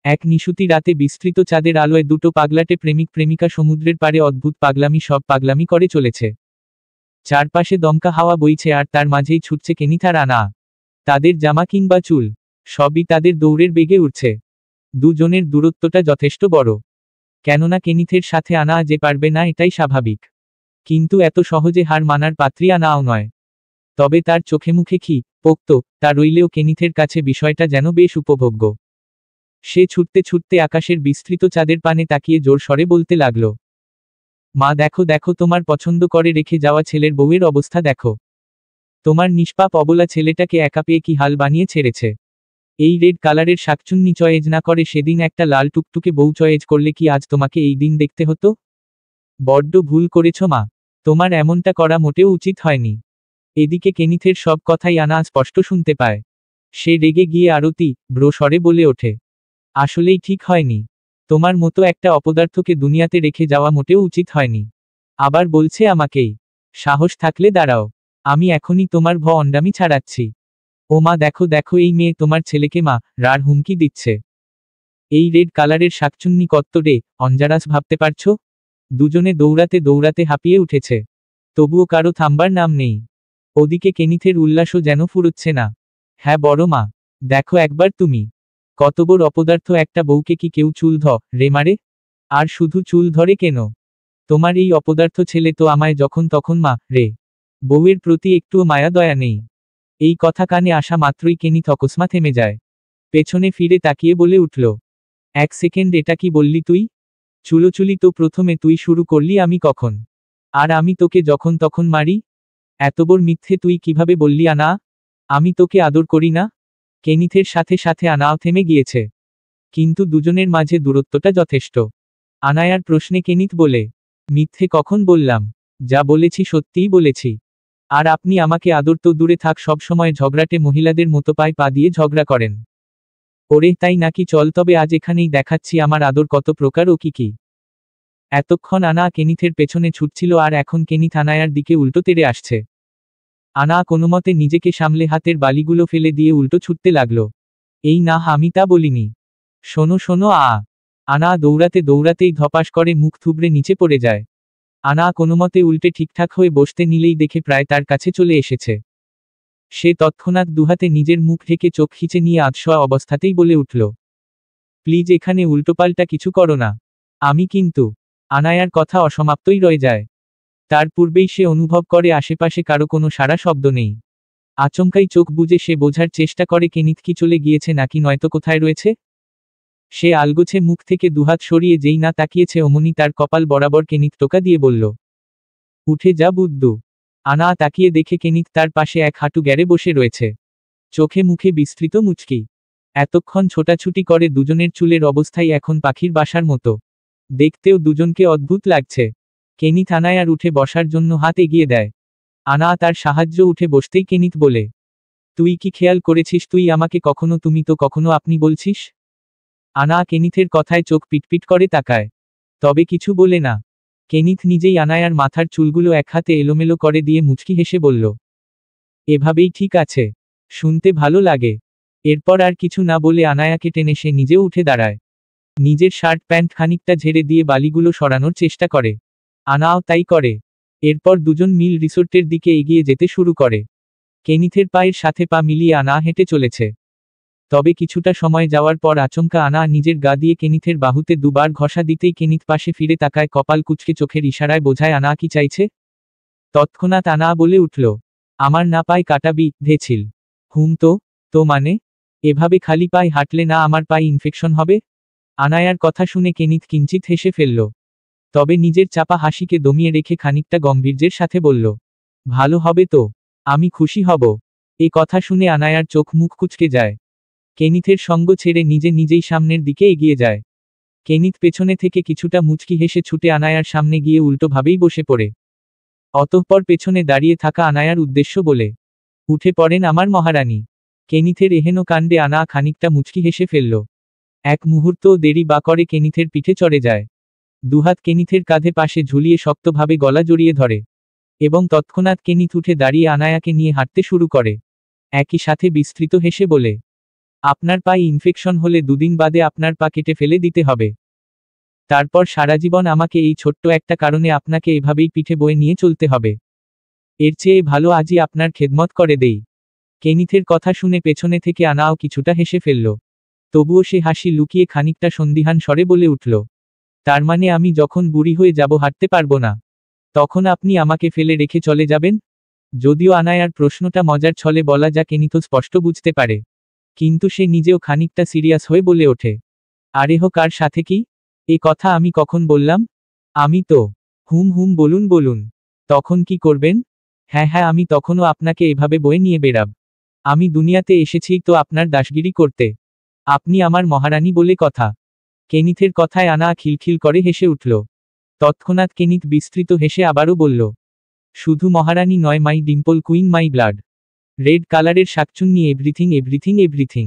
এক নিশুতি রাতে বিস্তৃত চাঁদের আলোয় দুটো পাগলাটে প্রেমিক প্রেমিকা সমুদ্রের পাড়ে অদ্ভুত পাগলামি সব পাগলামি করে চলেছে। চারপাশে দমকা হাওয়া বইছে আর তার মাঝেই ছুটছে কেনিথ আর আনা। তাদের জামা কিংবা চুল সবই তাদের দৌড়ের বেগে উঠছে। দুজনের দূরত্বটা যথেষ্ট বড়। কেননা কেনিথের সাথে আনা যে পারবে না এটাই স্বাভাবিক। কিন্তু এত সহজে হার মানার পাত্রী আনাও নয়। তবে তার চোখে মুখে কি পোক্ত তা রইলেও কেনিথের কাছে বিষয়টা যেন বেশ উপভোগ্য। সে ছুটতে ছুটতে আকাশের বিস্তৃত চাঁদের পানে তাকিয়ে জোর স্বরে বলতে লাগল, মা দেখো দেখো, তোমার পছন্দ করে রেখে যাওয়া ছেলের বউয়ের অবস্থা দেখো। তোমার নিষ্পাপ অবলা ছেলেটাকে একা পেয়ে কি হাল বানিয়ে ছেড়েছে। এই রেড কালারের শাকচুন্নি চয়েজ না করে সেদিন একটা লাল টুকটুকে বউ চয়েজ করলে কি আজ তোমাকে এই দিন দেখতে হতো। বড্ড ভুল করেছ মা, তোমার এমনটা করা মোটেও উচিত হয়নি। এদিকে কেনিথের সব কথাই আনা স্পষ্ট শুনতে পায়। সে রেগে গিয়ে আরতি ব্রো স্বরে বলে ওঠে, আসলেই ঠিক হয়নি। তোমার মতো একটা অপদার্থকে দুনিয়াতে রেখে যাওয়া মোটেও উচিত হয়নি। আবার বলছে আমাকেই, সাহস থাকলে দাঁড়াও, আমি এখনই তোমার অন্ডামি ছাড়াচ্ছি। ও মা দেখো দেখো, এই মেয়ে তোমার ছেলেকে মা রার হুমকি দিচ্ছে। এই রেড কালারের শাকচুন্নি কত্ত রে অঞ্জারাস ভাবতে পারছো। দুজনে দৌড়াতে দৌড়াতে হাঁপিয়ে উঠেছে, তবুও কারো থামবার নাম নেই। ওদিকে কেনিথের উল্লাসও যেন ফুরুচ্ছে না। হ্যাঁ বড় মা, দেখো একবার তুমি, কত বড় অপদার্থ একটা বউকে কি কেউ চুল রে মারে। আর শুধু চুল ধরে কেন, তোমার এই অপদার্থ ছেলে তো আমায় যখন তখন মা রে। বউয়ের প্রতি একটুও মায়া দয়া নেই। এই কথা কানে আসা মাত্রই কেনিথ অকস্মাৎ থেমে যায়। পেছনে ফিরে তাকিয়ে বলে উঠল, এক সেকেন্ড, এটা কি বললি তুই? চুলোচুলি তো প্রথমে তুই শুরু করলি, আমি কখন? আর আমি তোকে যখন তখন মারি? এত বড় মিথ্যে তুই কিভাবে বললি আনা? আমি তোকে আদর করি না? কেনিথের সাথে সাথে আনাও থেমে গিয়েছে। কিন্তু দুজনের মাঝে দূরত্বটা যথেষ্ট। আনায়ার প্রশ্নে কেনিথ বলে, মিথ্যে কখন বললাম? যা বলেছি সত্যিই বলেছি। আর আপনি আমাকে আদর তো দূরে থাক, সবসময় ঝগড়াটে মহিলাদের মতো পায়ে পা দিয়ে ঝগড়া করেন। ওরে তাই নাকি? চল তবে আজ এখানেই দেখাচ্ছি আমার আদর কত প্রকার ও কি কি। এতক্ষণ আনা কেনিথের পেছনে ছুটছিল, আর এখন কেনিথ আনায়ার দিকে উল্টো তেড়ে আসছে। আনা কোনোমতে নিজেকে সামলে হাতের বালিগুলো ফেলে দিয়ে উল্টো ছুটতে লাগল। এই না, আমি তা বলিনি। শোনো শোনো আনা দৌড়াতে দৌড়াতেই ধপাস করে মুখ থুবড়ে নিচে পড়ে যায়। আনা কোনোমতে উল্টে ঠিকঠাক হয়ে বসতে নিলেই দেখে প্রায় তার কাছে চলে এসেছে। সে তৎক্ষণাৎ দুহাতে নিজের মুখ ঢেকে চোখ খিচে নিয়ে আধশোয়া অবস্থাতেই বলে উঠল, প্লিজ এখানে উল্টোপাল্টা কিছু করো না। আমি কিন্তু। আনায়ার কথা অসমাপ্তই রয়ে যায়। তার পূর্বেই সে অনুভব করে আশেপাশে কারো কোনো সাড়া শব্দ নেই। আচমকাই চোখ বুজে সে বোঝার চেষ্টা করে কেনিথ কি চলে গিয়েছে নাকি নয়তো কোথায় রয়েছে। সে আলগোছে মুখ থেকে দুহাত সরিয়ে যেই না তাকিয়েছে অমনি তার কপাল বরাবর কেনিথ টোকা দিয়ে বলল, উঠে যা বুদ্ধু। আনা তাকিয়ে দেখে কেনিথ তার পাশে এক হাঁটু গেড়ে বসে রয়েছে, চোখে মুখে বিস্তৃত মুচকি। এতক্ষণ ছোটাছুটি করে দুজনের চুলের অবস্থাই এখন পাখির বাসার মতো। দেখতেও দুজনকে অদ্ভুত লাগছে। কেনিথ আনায়ার উঠে বসার জন্য হাত এগিয়ে দেয়। আনা তার সাহায্য উঠে বসতেই কেনিথ বলে, তুই কি খেয়াল করেছিস তুই আমাকে কখনো তুমি তো কখনো আপনি বলছিস? আনা কেনিথের কথায় চোখ পিটপিট করে তাকায়, তবে কিছু বলে না। কেনিথ নিজেই আনায়ার মাথার চুলগুলো এক হাতে এলোমেলো করে দিয়ে মুচকি হেসে বলল, এভাবেই ঠিক আছে, শুনতে ভালো লাগে। এরপর আর কিছু না বলে আনায়াকে টেনে সে নিজেও উঠে দাঁড়ায়। নিজের শার্ট প্যান্ট খানিকটা ঝেড়ে দিয়ে বালিগুলো সরানোর চেষ্টা করে। আনাও তাই করে। এরপর দুজন মিল রিসোর্টের দিকে এগিয়ে যেতে শুরু করে। কেনিথের পায়ের সাথে পা মিলিয়ে আনা হেঁটে চলেছে। তবে কিছুটা সময় যাওয়ার পর আচমকা আনা নিজের গা দিয়ে কেনিথের বাহুতে দুবার ঘষা দিতেই কেনিথ পাশে ফিরে তাকায়, কপাল কুঁচকে চোখের ইশারায় বোঝায় আনা কি চাইছে। তৎক্ষণাৎ আনা বলে উঠল, আমার না পায়ে কাটা বিঁধেছিল। তো মানে? এভাবে খালি পায়ে হাঁটলে না আমার পায়ে ইনফেকশন হবে? আনায়ার কথা শুনে কেনিথ কিঞ্চিত হেসে ফেলল। তবে নিজের চাপা হাসিকে দমিয়ে রেখে খানিকটা গম্ভীর্যের সাথে বলল, ভালো হবে তো, আমি খুশি হব। এ কথা শুনে আনায়ার চোখ মুখ কুঁচকে যায়। কেনিথের সঙ্গ ছেড়ে নিজে নিজেই সামনের দিকে এগিয়ে যায়। কেনিথ পেছনে থেকে কিছুটা মুচকি হেসে ছুটে আনায়ার সামনে গিয়ে উল্টোভাবেই বসে পড়ে। অতঃপর পেছনে দাঁড়িয়ে থাকা আনায়ার উদ্দেশ্য বলে, উঠে পড়েন আমার মহারানী। কেনিথের এহেন কাণ্ডে আনা খানিকটা মুচকি হেসে ফেলল। এক মুহূর্তও দেরি বা করে কেনিথের পিঠে চড়ে যায়। দুহাত কেনিথের কাঁধে পাশে ঝুলিয়ে শক্তভাবে গলা জড়িয়ে ধরে এবং তৎক্ষণাৎ কেনিথ উঠে দাঁড়িয়ে আনায়াকে নিয়ে হাঁটতে শুরু করে। একই সাথে বিস্তৃত হেসে বলে, আপনার পায়ে ইনফেকশন হলে দুদিন বাদে আপনার পা কেটে ফেলে দিতে হবে। তারপর সারাজীবন আমাকে এই ছোট্ট একটা কারণে আপনাকে এভাবেই পিঠে বয়ে নিয়ে চলতে হবে। এর চেয়ে ভালো আজই আপনার খেদমত করে দেই। কেনিথের কথা শুনে পেছনে থেকে আনাও কিছুটা হেসে ফেলল। তবুও সে হাসি লুকিয়ে খানিকটা সন্দিহান স্বরে বলে উঠল, তার মানে আমি যখন বুড়ি হয়ে যাব হাঁটতে পারবো না, তখন আপনি আমাকে ফেলে রেখে চলে যাবেন? যদিও আনায়ার প্রশ্নটা মজার ছলে বলা যা কেনিতো স্পষ্ট বুঝতে পারে, কিন্তু সে নিজেও খানিকটা সিরিয়াস হয়ে বলে ওঠে, আরেহ কার সাথে কি? এ কথা আমি কখন বললাম? আমি তো হুম হুম বলুন বলুন। তখন কি করবেন? হ্যাঁ হ্যাঁ, আমি তখনও আপনাকে এভাবে বয়ে নিয়ে বেরাব। আমি দুনিয়াতে এসেছি তো আপনার দাসগিরি করতে। আপনি আমার মহারানী বলে কথা। কেনিথের কথায় আনা খিলখিল করে হেসে উঠল। তৎক্ষণাৎ কেনিথ বিস্তৃত হেসে আবারও বলল, শুধু মহারানী নয়, my dimple queen, my blood red কালারের শাকচুন্নি, এভরিথিং এভরিথিং এভরিথিং।